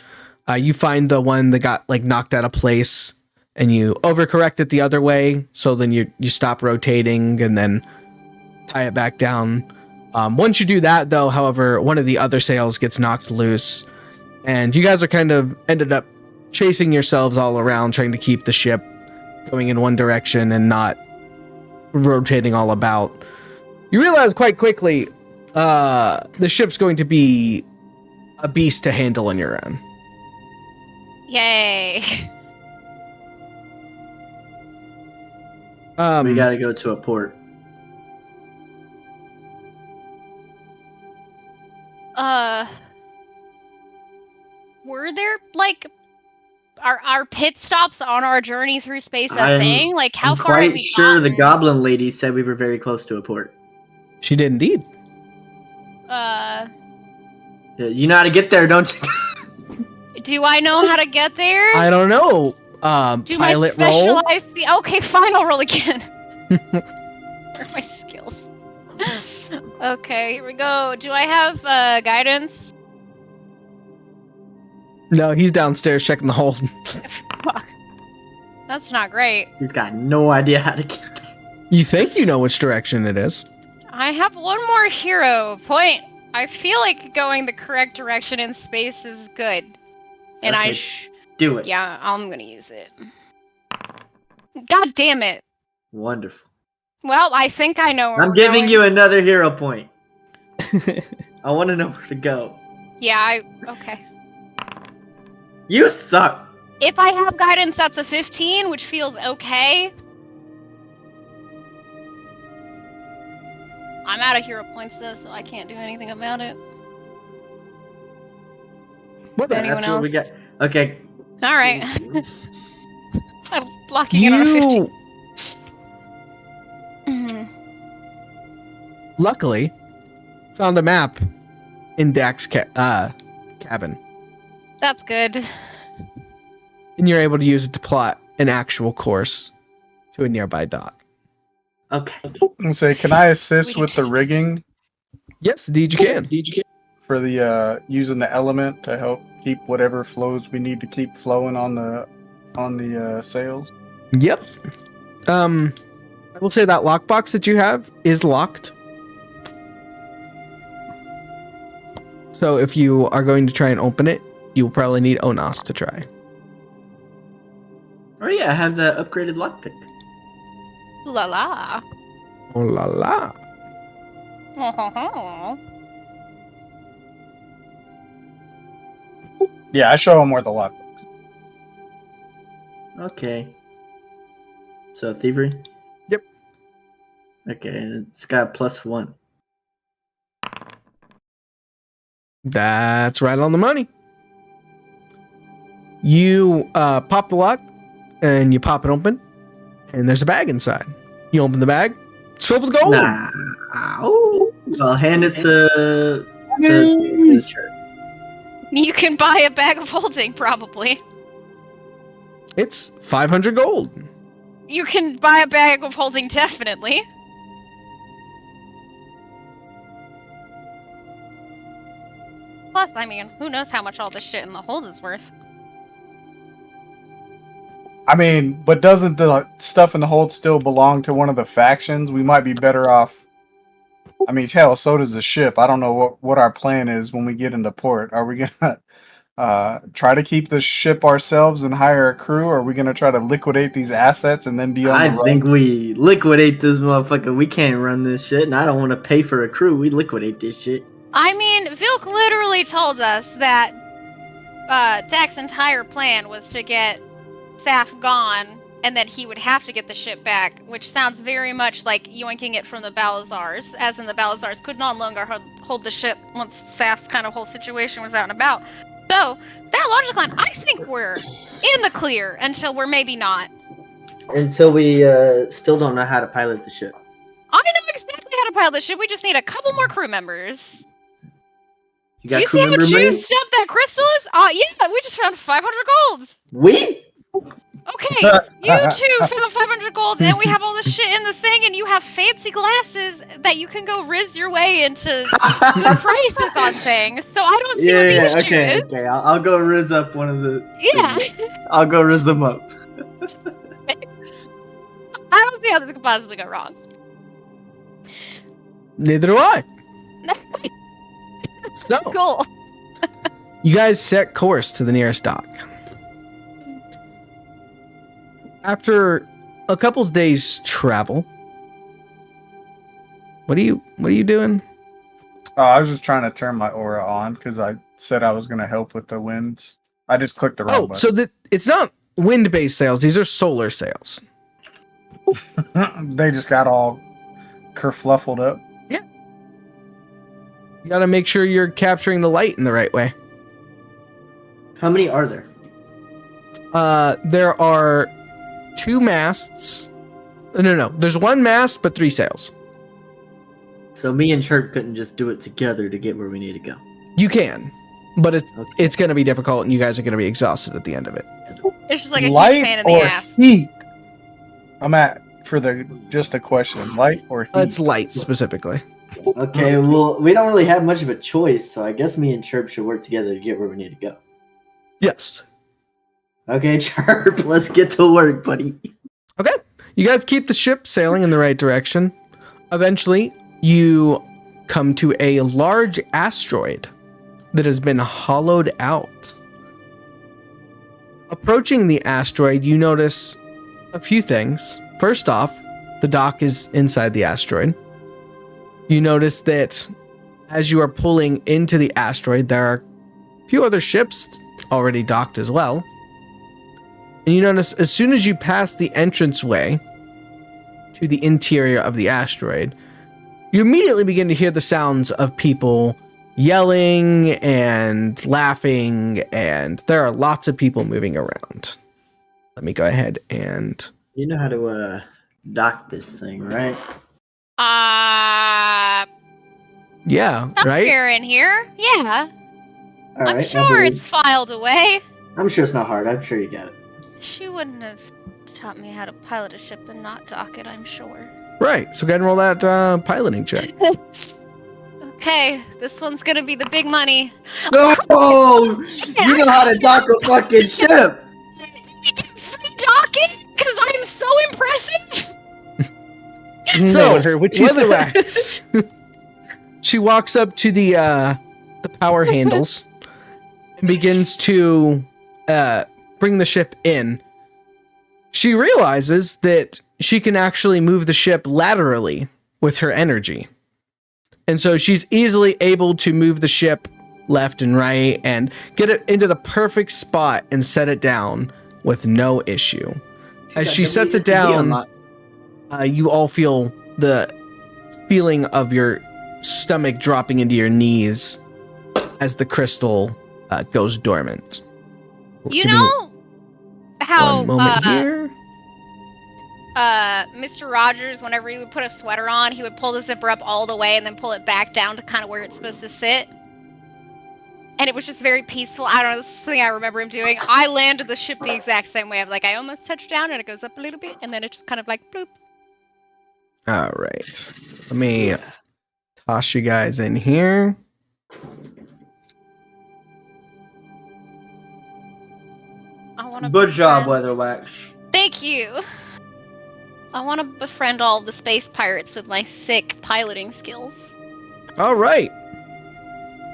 you find the one that got like knocked out of place, and you overcorrect it the other way. So then you stop rotating and then tie it back down. Once you do that, though, however, one of the other sails gets knocked loose, and you guys are kind of ended up chasing yourselves all around, trying to keep the ship going in one direction and not rotating all about. You realize quite quickly the ship's going to be a beast to handle on your own. Yay. we gotta go to a port. Were there pit stops on our journey through space a I'm- thing? Like, how I'm far have quite we sure the gotten? goblin lady said we were very close to a port. She did indeed. Yeah, you know how to get there, don't you? Do I know how to get there? I don't know. Do Pilot my roll. specialized... Okay, fine, I'll roll again. Where are my skills? Okay, here we go. Do I have guidance? No, he's downstairs checking the holes. Fuck. That's not great. He's got no idea how to get there. You think you know which direction it is? I have one more hero point. I feel like going the correct direction in space is good. And Okay. Do it. yeah, I'm gonna use it. God damn it. Wonderful. Well, I think I know where I'm we're giving going. you another hero point. I want to know where to go. Yeah, okay. You suck. If I have guidance, that's a 15, which feels okay. I'm out of hero points though, so I can't do anything about it. What Anyone That's what else? we got. Okay. All right. I'm locking in on a 15. You Mhm. luckily found a map in Dak's cabin, That's good. and you're able to use it to plot an actual course to a nearby dock. Okay. I'm gonna say, can I assist We with the rigging Yes, indeed you can. for the using the element to help keep whatever flows we need to keep flowing on the sails? Yep. I will say that lockbox that you have is locked. So if you are going to try and open it, you'll probably need Onas to try. Oh yeah, I have the upgraded lockpick. La la. Oh la la. Yeah, I show him where the lock. Okay. So thievery. Yep. Okay, and it's got +1. That's right on the money. You pop the lock and you pop it open, and there's a bag inside. You open the bag, it's filled with gold. Nah. Ow. I'll hand it to the shirt. You can buy a bag of holding, probably. It's 500 gold. You can buy a bag of holding, definitely. Plus, I mean, who knows how much all this shit in the hold is worth? I mean, but doesn't the stuff in the hold still belong to one of the factions? We might be better off. I mean, hell, so does the ship. I don't know what our plan is when we get into port. Are we gonna try to keep the ship ourselves and hire a crew? Or are we gonna try to liquidate these assets and then be on I the run? think we liquidate this motherfucker. We can't run this shit, and I don't want to pay for a crew. We liquidate this shit. I mean, Vilk literally told us that Dak's entire plan was to get Saf gone, and that he would have to get the ship back, which sounds very much like yoinking it from the Balazars, as in the Balazars could no longer hold the ship once Saf's kind of whole situation was out and about. So, that logic line, I think we're in the clear until we're maybe not. Until we still don't know how to pilot the ship. I know exactly how to pilot the ship, we just need a couple more crew members. You Do got you crew see how member money? juiced up that crystal is? Yeah, we just found 500 gold! We? Okay, you two found 500 gold, and we have all this shit in the thing, and you have fancy glasses that you can go riz your way into good prices on things. So I don't see what the issue okay, is. okay. I'll go riz up one of the. Yeah, I'll go riz them up. I don't see how this could possibly go wrong. Neither do I. So, Cool. you guys set course to the nearest dock. After a couple of days travel, what are you doing? Oh, I was just trying to turn my aura on because I said I was going to help with the winds. I just clicked the wrong Oh, button. so it's not wind-based sails. These are solar sails. They just got all kerfluffled up. You got to make sure you're capturing the light in the right way. How many are there? There are 2 masts. No. There's 1 mast, but 3 sails. So me and Chirp couldn't just do it together to get where we need to go. You can, but Okay. it's going to be difficult, and you guys are going to be exhausted at the end of it. It's just like a huge Light pain in the or ass. heat? I'm at for just a question. Light or heat? It's light specifically. Okay, well, we don't really have much of a choice, so I guess me and Chirp should work together to get where we need to go. Yes. Okay, Chirp, let's get to work, buddy. Okay. You guys keep the ship sailing in the right direction. Eventually, you come to a large asteroid that has been hollowed out. Approaching the asteroid, you notice a few things. First off, the dock is inside the asteroid. You notice that as you are pulling into the asteroid, there are a few other ships already docked as well. And you notice as soon as you pass the entranceway to the interior of the asteroid, you immediately begin to hear the sounds of people yelling and laughing, and there are lots of people moving around. Let me go ahead and... You know how to dock this thing, right? Yeah, right? Somewhere in here. Yeah. All I'm right, sure it's filed away. I'm sure it's not hard. I'm sure you got it. She wouldn't have taught me how to pilot a ship and not dock it, I'm sure. Right, so go ahead and roll that piloting check. Okay, this one's gonna be the big money. No! You know how to dock a fucking ship! Dock it? Because I'm so impressive! So, No, her, what you said. Weatherwax, she walks up to the power handles and begins to bring the ship in. She realizes that she can actually move the ship laterally with her energy. And so she's easily able to move the ship left and right and get it into the perfect spot and set it down with no issue. As she sets it down, you all feel the feeling of your stomach dropping into your knees as the crystal goes dormant. You Give me know how one moment here. Mr. Rogers, whenever he would put a sweater on, he would pull the zipper up all the way and then pull it back down to kind of where it's supposed to sit. And it was just very peaceful. I don't know, this is something I remember him doing. I landed the ship the exact same way. I'm like, I almost touched down and it goes up a little bit and then it just kind of like bloop. All right. Let me toss you guys in here. I want to. Good job, Weatherwax. Thank you. I want to befriend all of the space pirates with my sick piloting skills. All right.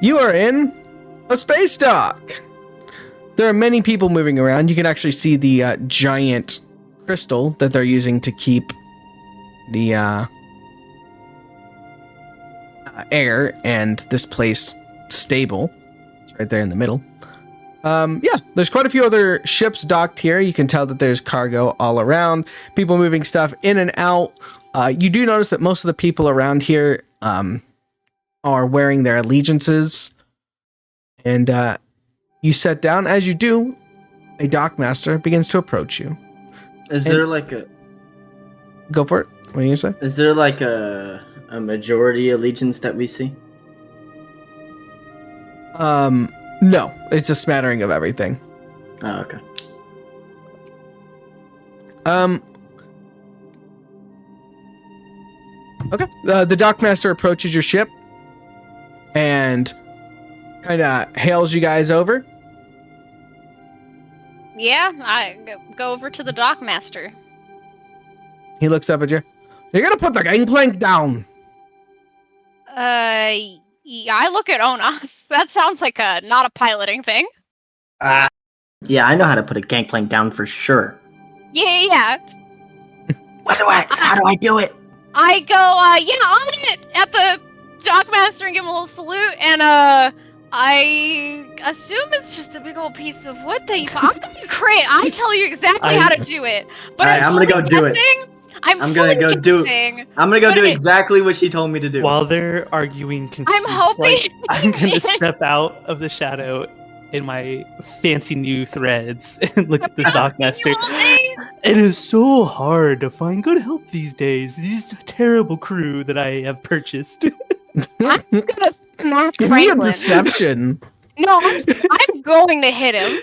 You are in a space dock. There are many people moving around. You can actually see the giant crystal that they're using to keep the air and this place stable. It's right there in the middle. Yeah, there's quite a few other ships docked here. You can tell that there's cargo all around, people moving stuff in and out. You do notice that most of the people around here are wearing their allegiances. And you sit down. As you do, a dockmaster begins to approach you. Is there like a Go for it. What do you say? is there like a majority allegiance that we see? No, it's a smattering of everything. Oh, okay. Okay. The dockmaster approaches your ship and kind of hails you guys over. Yeah, I go over to the dockmaster. He looks up at you. You're gonna put the gangplank down. Yeah, I look at Ona. That sounds like not a piloting thing. Yeah, I know how to put a gangplank down for sure. Yeah. Weatherwax, how do I do it? I go, on it at the dockmaster and give him a little salute, and I assume it's just a big old piece of wood that you. I'm gonna crit. I tell you exactly how to do it. But Alright, I'm gonna go do it. I'm gonna go do. guessing. I'm gonna go do But exactly what she told me to do. While they're arguing confused, I'm hoping. like, I'm gonna step out of the shadow in my fancy new threads and look at this dockmaster. All day? It is so hard to find good help these days. These terrible crew that I have purchased. I'm gonna smack Give me a Franklin. deception. No, I'm going to hit him.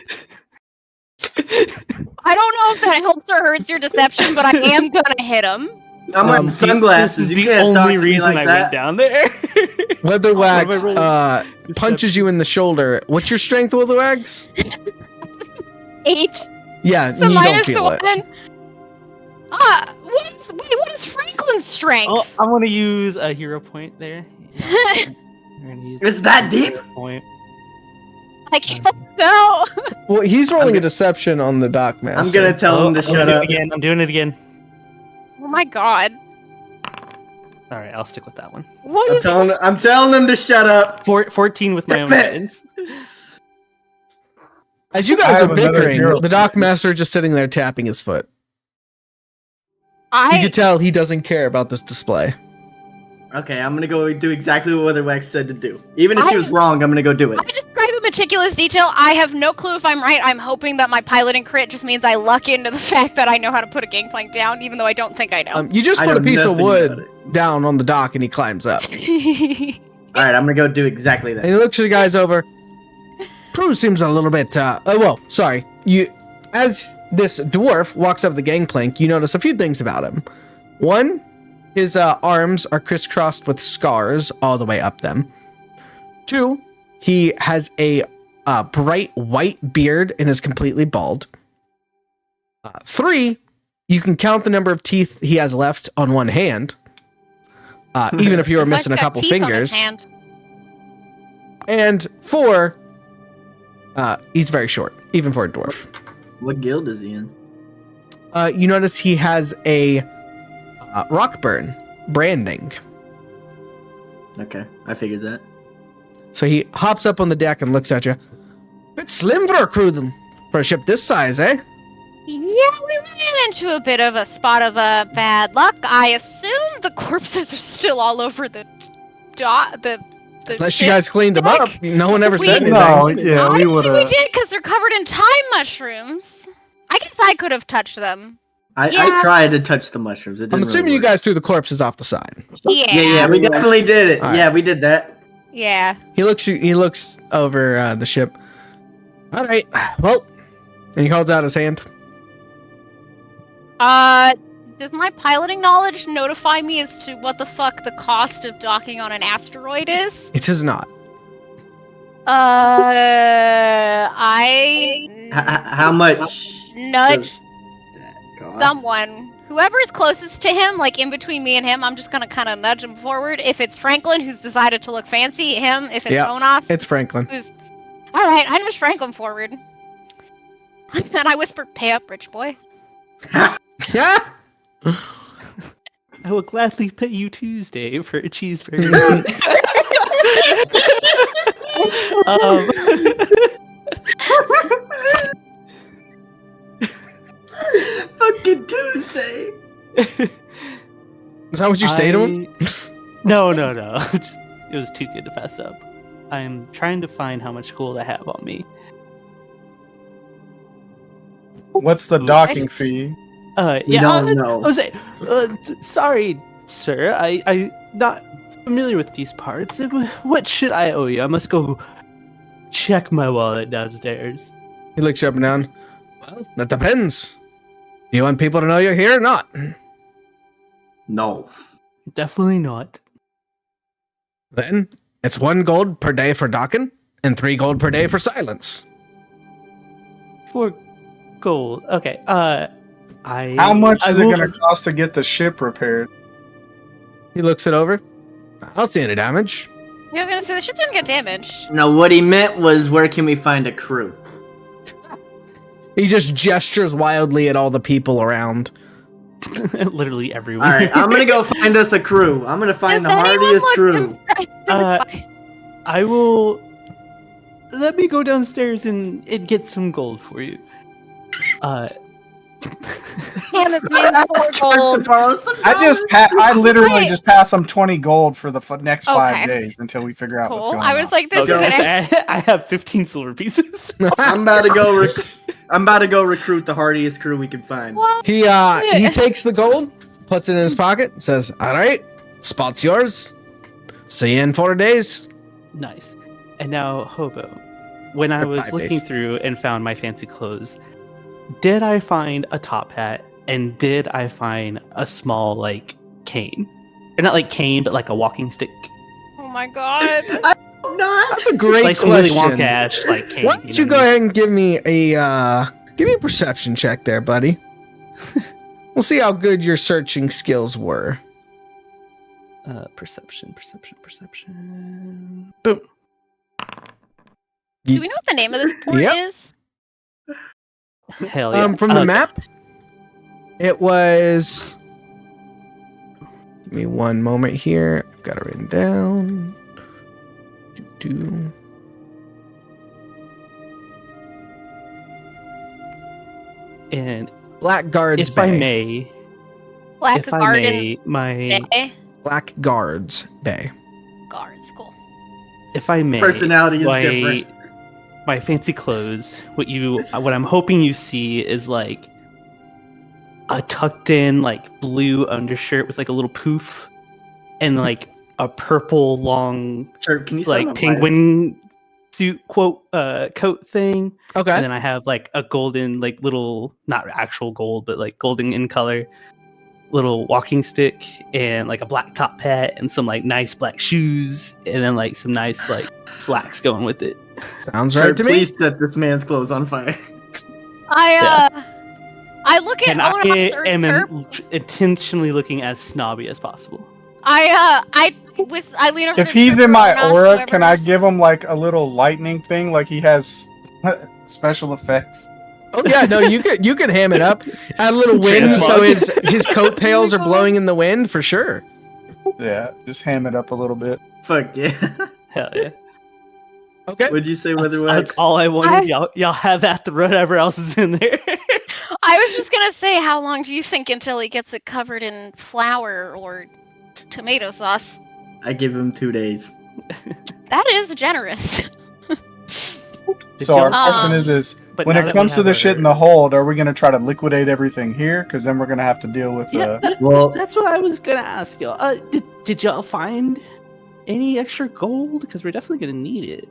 I don't know if that helps or hurts your deception, but I am gonna hit him. I'm wearing This sunglasses. is You the can't talk only to me reason like I that. went down there. Leatherwax What am I rolling? punches you in the shoulder. What's your strength, Leatherwax? 8. Yeah, So you don't minus feel it. 1. What is Franklin's strength? Oh, I want to use a hero point there. We're gonna use Is that deep? point. I can't know. Well, he's rolling I'm a deception on the Dockmaster. I'm gonna tell him to shut up. I'm doing it again. Oh my god. All right, I'll stick with that one. What is this? I'm telling him to shut up. 14 with my own Damn it. guidance. As you I guys have are another bickering, hero the point. Dockmaster just sitting there tapping his foot. You I can tell he doesn't care about this display. Okay, I'm gonna go do exactly what Weatherwax said to do. Even if she was wrong, I'm gonna go do it. I describe in meticulous detail. I have no clue if I'm right. I'm hoping that my piloting crit just means I luck into the fact that I know how to put a gangplank down, even though I don't think I know. You just I put know a piece of nothing wood about down on the dock and he climbs up. And All right, I'm gonna go do exactly that. he looks at the guys over. Crew seems a little bit, sorry. As this dwarf walks up the gangplank, you notice a few things about him. One, his arms are crisscrossed with scars all the way up them. Two, he has a bright white beard and is completely bald. 3, you can count the number of teeth he has left on one hand, even if you were missing a Mike's got couple teeth on his fingers. hand. And 4, he's very short, even for a dwarf. What guild is he in? You notice he has a Rockburn branding. Okay, I figured that. So he hops up on the deck and looks at you. Bit slim for a crew, for a ship this size, eh? Yeah, we ran into a bit of a spot of bad luck. I assume the corpses are still all over the Unless you ship guys cleaned them deck. up. No one ever We- said anything. No, yeah, I we think would we have. did because they're covered in time mushrooms. I guess I could have touched them. I Yeah. tried to touch the mushrooms. It didn't I'm assuming really you work. guys threw the corpses off the side. Yeah, we definitely did it. All right. Yeah, we did that. Yeah. He looks over the ship. All right, well, and he holds out his hand. Does my piloting knowledge notify me as to what the fuck the cost of docking on an asteroid is? It is not. How much? Nudge that cost? someone. Whoever's closest to him, like in between me and him, I'm just gonna kind of nudge him forward. If it's Franklin, who's decided to look fancy, him. If it's Yeah, Onos, It's Franklin. who's... Alright, I nudge Franklin forward. And I whisper, pay up, rich boy. Yeah. I will gladly pay you Tuesday for a cheeseburger. um, Fucking Tuesday. Is that what you say to him? No. It was too good to pass up. I'm trying to find how much gold I have on me. What's the docking fee? We don't I know. was sorry, sir. I'm not familiar with these parts. What should I owe you? I must go check my wallet downstairs. He looks you up and down. Well, that depends. Do you want people to know you're here or not? No. Definitely not. Then it's 1 gold per day for docking and 3 gold per day for silence. 4 gold. Okay. How much is it going to cost to get the ship repaired? He looks it over. I don't see any damage. I was gonna say the ship didn't get damaged. No, what he meant was where can we find a crew? He just gestures wildly at all the people around. Literally everyone. All right, I'm gonna go find us a crew. I'm gonna find the Does anyone hardiest look crew. impressed? I will. Let me go downstairs and get some gold for you. Damn it, man, 4 gold. I literally Wait. just pass them 20 gold for the next Okay. 5 days until we figure out what's Cool. going I was on. like, this Okay, is an so I have 15 silver pieces. I'm about to go. I'm about to go recruit the hardiest crew we can find. What? He takes the gold, puts it in his pocket, says, "All right, spot's yours. See you in 4 days." Nice. And now, Hobo, when I Or was 5 looking days. through and found my fancy clothes, did I find a top hat and did I find a small, like, cane? Or not like cane, but like a walking stick. Oh my god. Not. That's a great Like some Willy question. Wonka-ish, like cane. Why don't you go ahead and give me a perception check there, buddy? We'll see how good your searching skills were. Perception. Boom. Do we know what the name of this port Yep. is? Hell yeah. From the Okay. map, it was. Give me one moment here. I've got it written down. Do. And Blackguards if I Bay. may, Black if I Garden may, my Blackguards Bay. Guards. Cool. if I may, Personality is my, different. My fancy clothes. What I'm hoping you see is like a tucked in like blue undershirt with like a little poof, and like a purple long Chirp, can you like summon penguin suit coat thing. Okay. And then I have like a golden, like little, not actual gold, but like golden in color, little walking stick, and like a black top hat, and some like nice black shoes, and then like some nice like slacks going with it. Sounds Chirp, right to me. please set this man's clothes on fire. I look at And Owen I Officer am Chirp. intentionally looking as snobby as possible. I lean over If to he's Chirp in my and ask aura, can I whoever's- give him like a little lightning thing, like he has special effects? Oh yeah, no, you could ham it up. Add a little wind so his coattails are blowing in the wind for sure. Yeah, just ham it up a little bit. Fuck yeah. Hell yeah. Okay. What'd you say, That's Weatherwax? all I wanted. Y'all have that. Whatever else is in there. I was just gonna say, how long do you think until he gets it covered in flour or tomato sauce? I give him 2 days. That is generous. Did So our y'all- question is but when now it that we comes to have the our- shit in the hold, are we gonna try to liquidate everything here? Because then we're gonna have to deal with Yeah, Well, that's what I was gonna ask y'all. Did y'all find any extra gold? Because we're definitely gonna need it.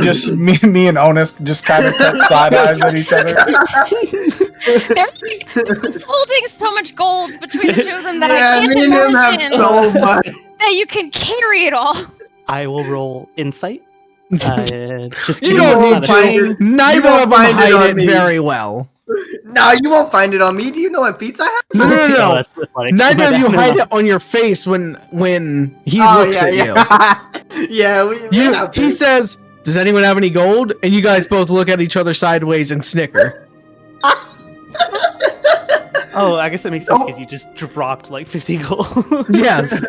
just me and Onus just kind of cut side eyes at each other. They're like holding so much gold between the two of them that yeah, I me can't and him have imagine so much. that you can carry it all. I will roll insight. Just You give don't me need a to. thing. Neither You won't of them find it on hide it me. very well. No, you won't find it on me. Do you know what feats I have? No, no, no, Oh, no. that's athletics. Neither My of you bad. hide it on your face when he Oh, looks at you. Yeah, He says, "Does anyone have any gold?" And you guys both look at each other sideways and snicker. Oh, I guess that makes sense because you just dropped like 50 gold. Yes.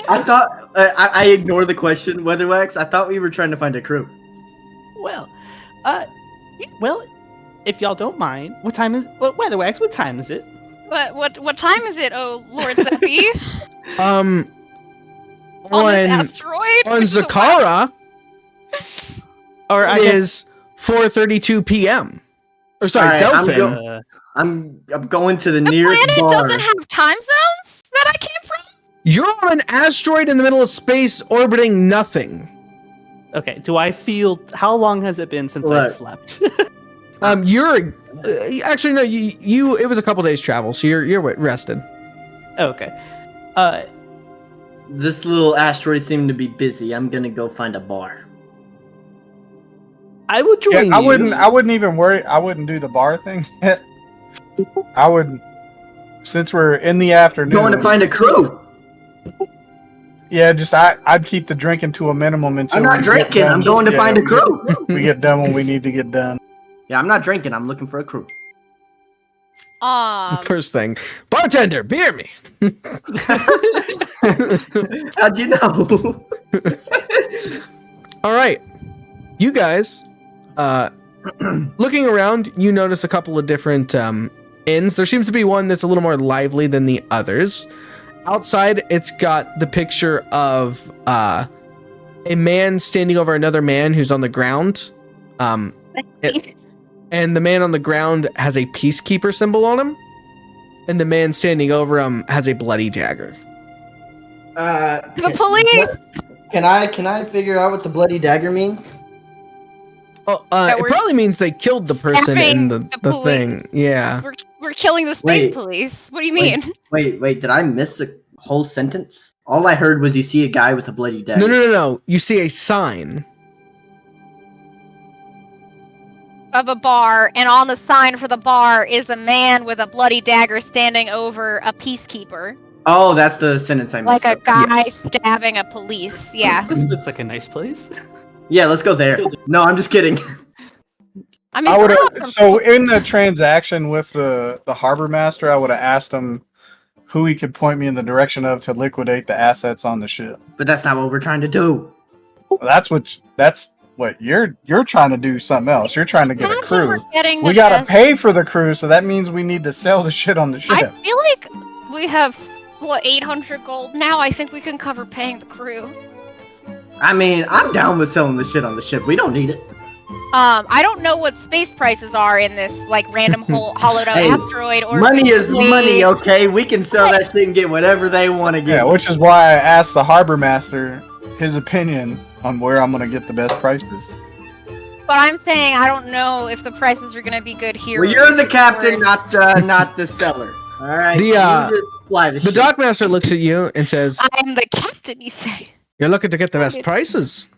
I thought I ignore the question, Weatherwax. I thought we were trying to find a crew. well, if y'all don't mind, what time is? Well, Weatherwax, what time is it? What time is it, oh Lord Zeppi? On On this asteroid? on Which is a Zakara, Or I it guess is 4:32 p.m. Or sorry, Alright, I'm Zelfin. go- I'm going to the The nearest planet bar. doesn't have time zones that I came from? You're on an asteroid in the middle of space orbiting nothing. okay. Do I feel? How long has it been since I What? slept? You're actually no. You. It was a couple days travel, so you're rested. Okay. This little asteroid seemed to be busy. I'm gonna go find a bar. I would join Yeah, I you. wouldn't even worry. I wouldn't do the bar thing yet. I would, since we're in the afternoon. Going to find a crew. Yeah, I'd keep the drinking to a minimum until I'm not we get drinking. done. I'm going to Yeah, find a we crew. We get done when we need to get done. Yeah, I'm not drinking. I'm looking for a crew. First thing, bartender, beer me. How'd you know? All right, you guys looking around, you notice a couple of different inns. There seems to be one that's a little more lively than the others. Outside, it's got the picture of a man standing over another man who's on the ground. And the man on the ground has a peacekeeper symbol on him. And the man standing over him has a bloody dagger. The police! Can I figure out what the bloody dagger means? Oh, That it we're probably means they killed the person in the police. thing. Yeah. We're killing the space Wait. police. What do you mean? Wait, did I miss a whole sentence? All I heard was you see a guy with a bloody dagger. No. You see a sign. Of a bar, and on the sign for the bar is a man with a bloody dagger standing over a peacekeeper. Oh, that's the sentence I missed. Like a guy Yes. stabbing a police. Yeah. This looks like a nice place. Yeah, let's go there. No, I'm just kidding. I mean, I would we're have. not So in the transaction with the harbor master, I would have asked him who he could point me in the direction of to liquidate the assets on the ship. But that's not what we're trying to do. Well, that's what you're trying to do. Something else. You're trying to get a Imagine crew. we're getting We the gotta best- pay for the crew, so that means we need to sell the shit on the ship. I feel like we have 800 gold now. I think we can cover paying the crew. I mean, I'm down with selling the shit on the ship. We don't need it. I don't know what space prices are in this like random hollowed out Hey, asteroid or Money is space. money, okay? We can sell that shit and get whatever they want to get. Yeah, which is why I asked the harbor master his opinion on where I'm gonna get the best prices. But I'm saying I don't know if the prices are gonna be good here. Well, you're the captain, not the seller. All right. The, You just fly the The ship. dockmaster looks at you and says, I'm the captain, you say. "You're looking to get the best prices."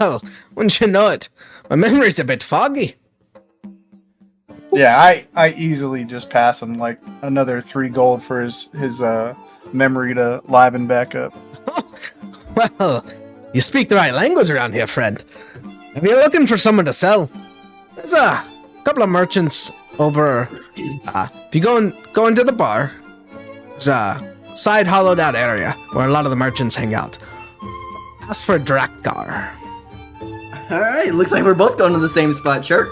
Well, wouldn't you know it? My memory's a bit foggy. Yeah, I easily just pass him like another 3 gold for his memory to liven back up. Well, you speak the right language around here, friend. If you're looking for someone to sell, there's a couple of merchants over. If you go into the bar, there's a side hollowed out area where a lot of the merchants hang out. Ask for Drakkar. All right. Looks like we're both going to the same spot, sure.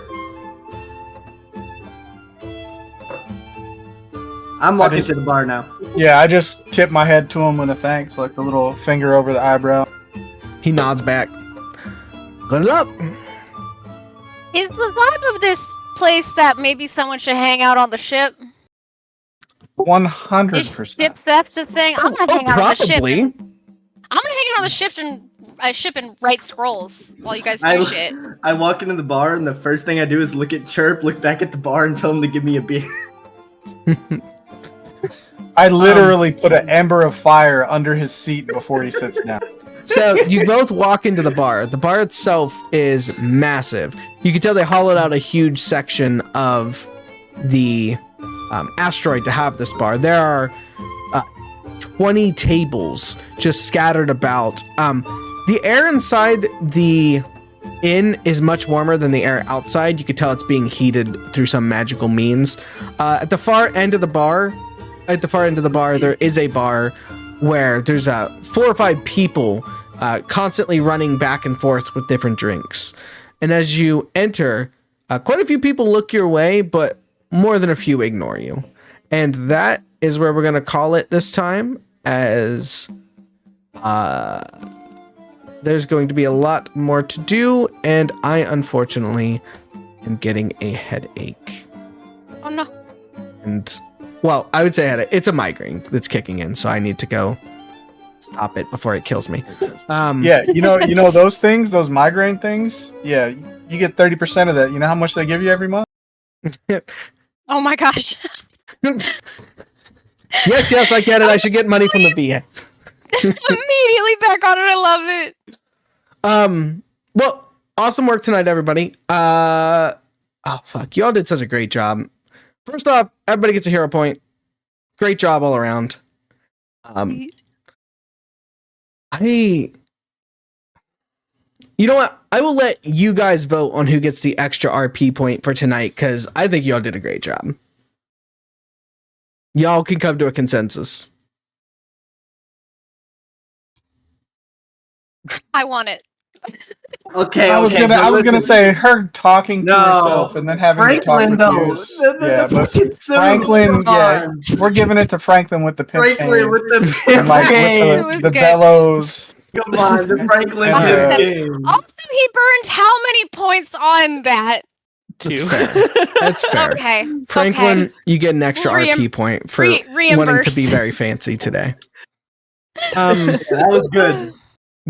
I'm walking to the bar now. Yeah, I just tip my head to him with a thanks, like the little finger over the eyebrow. He nods back. Good luck. Is the vibe of this place that maybe someone should hang out on the ship? 100%. Ship theft a thing? I'm gonna hang out on the ship. probably. I'm gonna hang out on the ship and write scrolls while you guys do shit. I walk into the bar, and the first thing I do is look at Chirp, look back at the bar, and tell him to give me a beer. I literally put an ember of fire under his seat before he sits down. So you both walk into the bar. The bar itself is massive. You can tell they hollowed out a huge section of the asteroid to have this bar. There are 20 tables just scattered about. The air inside the inn is much warmer than the air outside. You could tell it's being heated through some magical means. At the far end of the bar, there is a bar where there's 4 or 5 people constantly running back and forth with different drinks. And as you enter, quite a few people look your way, but more than a few ignore you. And that is where we're going to call it this time, as there's going to be a lot more to do, and I unfortunately am getting a headache. Oh no. And, well, I would say headache. It's a migraine that's kicking in, so I need to go stop it before it kills me. Yeah, you know those things, those migraine things. Yeah, you get 30% of that. You know how much they give you every month? Oh my gosh. Yes, I get it. I should get money from the VA. Immediately back on it. I love it. Well, awesome work tonight, everybody. Oh fuck, y'all did such a great job. First off, everybody gets a hero point. Great job all around. You know what? I will let you guys vote on who gets the extra RP point for tonight, because I think y'all did a great job. Y'all can come to a consensus. I want it. Okay, I was okay. gonna, but I was gonna listen. say her talking to No. herself and then having Franklin, to talk though. with you. Yeah, but fucking Franklin, come yeah, on. we're giving it to Franklin with the pimp Franklin cane with the and like It was with the good. bellows. Come on, the Franklin And, pimp uh, game. Also, he burned how many points on that? That's 2. fair. That's fair. Okay. Franklin, Okay. you get an extra We'll RP point for wanting to reimburse. be very fancy today. Yeah, that was good.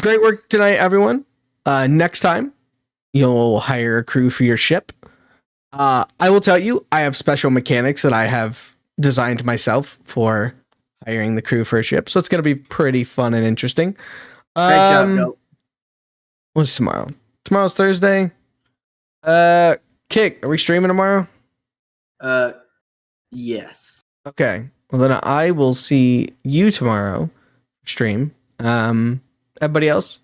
Great work tonight, everyone. Next time, you'll hire a crew for your ship. I will tell you, I have special mechanics that I have designed myself for hiring the crew for a ship, so it's going to be pretty fun and interesting. Great job, Joe. What's tomorrow? Tomorrow's Thursday. Kick, are we streaming tomorrow? Yes. Okay. Well, then I will see you tomorrow. Stream. Everybody else?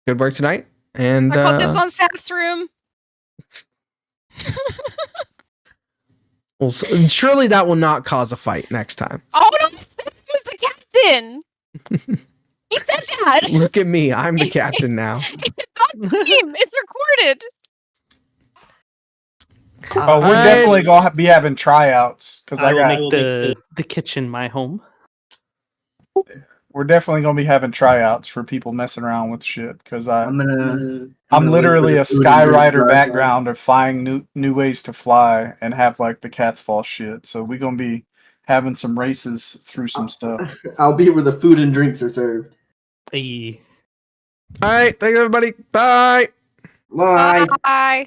Good work tonight. And I called dibs on Sap's room. well, surely that will not cause a fight next time. Oh no, Sap was the captain. He said that. Look at me. I'm the captain now. It's on Steam. It's recorded. Oh, we're Alright. definitely gonna be having tryouts because I will got. make the kitchen my home. We're definitely gonna be having tryouts for people messing around with shit because I'm gonna literally a wait for the food and drink skyrider drive background of flying new ways to fly and have like the cat's fall shit. So we're gonna be having some races through some stuff. I'll be where the food and drinks are served. Hey. All right. Thanks, everybody. Bye. Bye. Bye.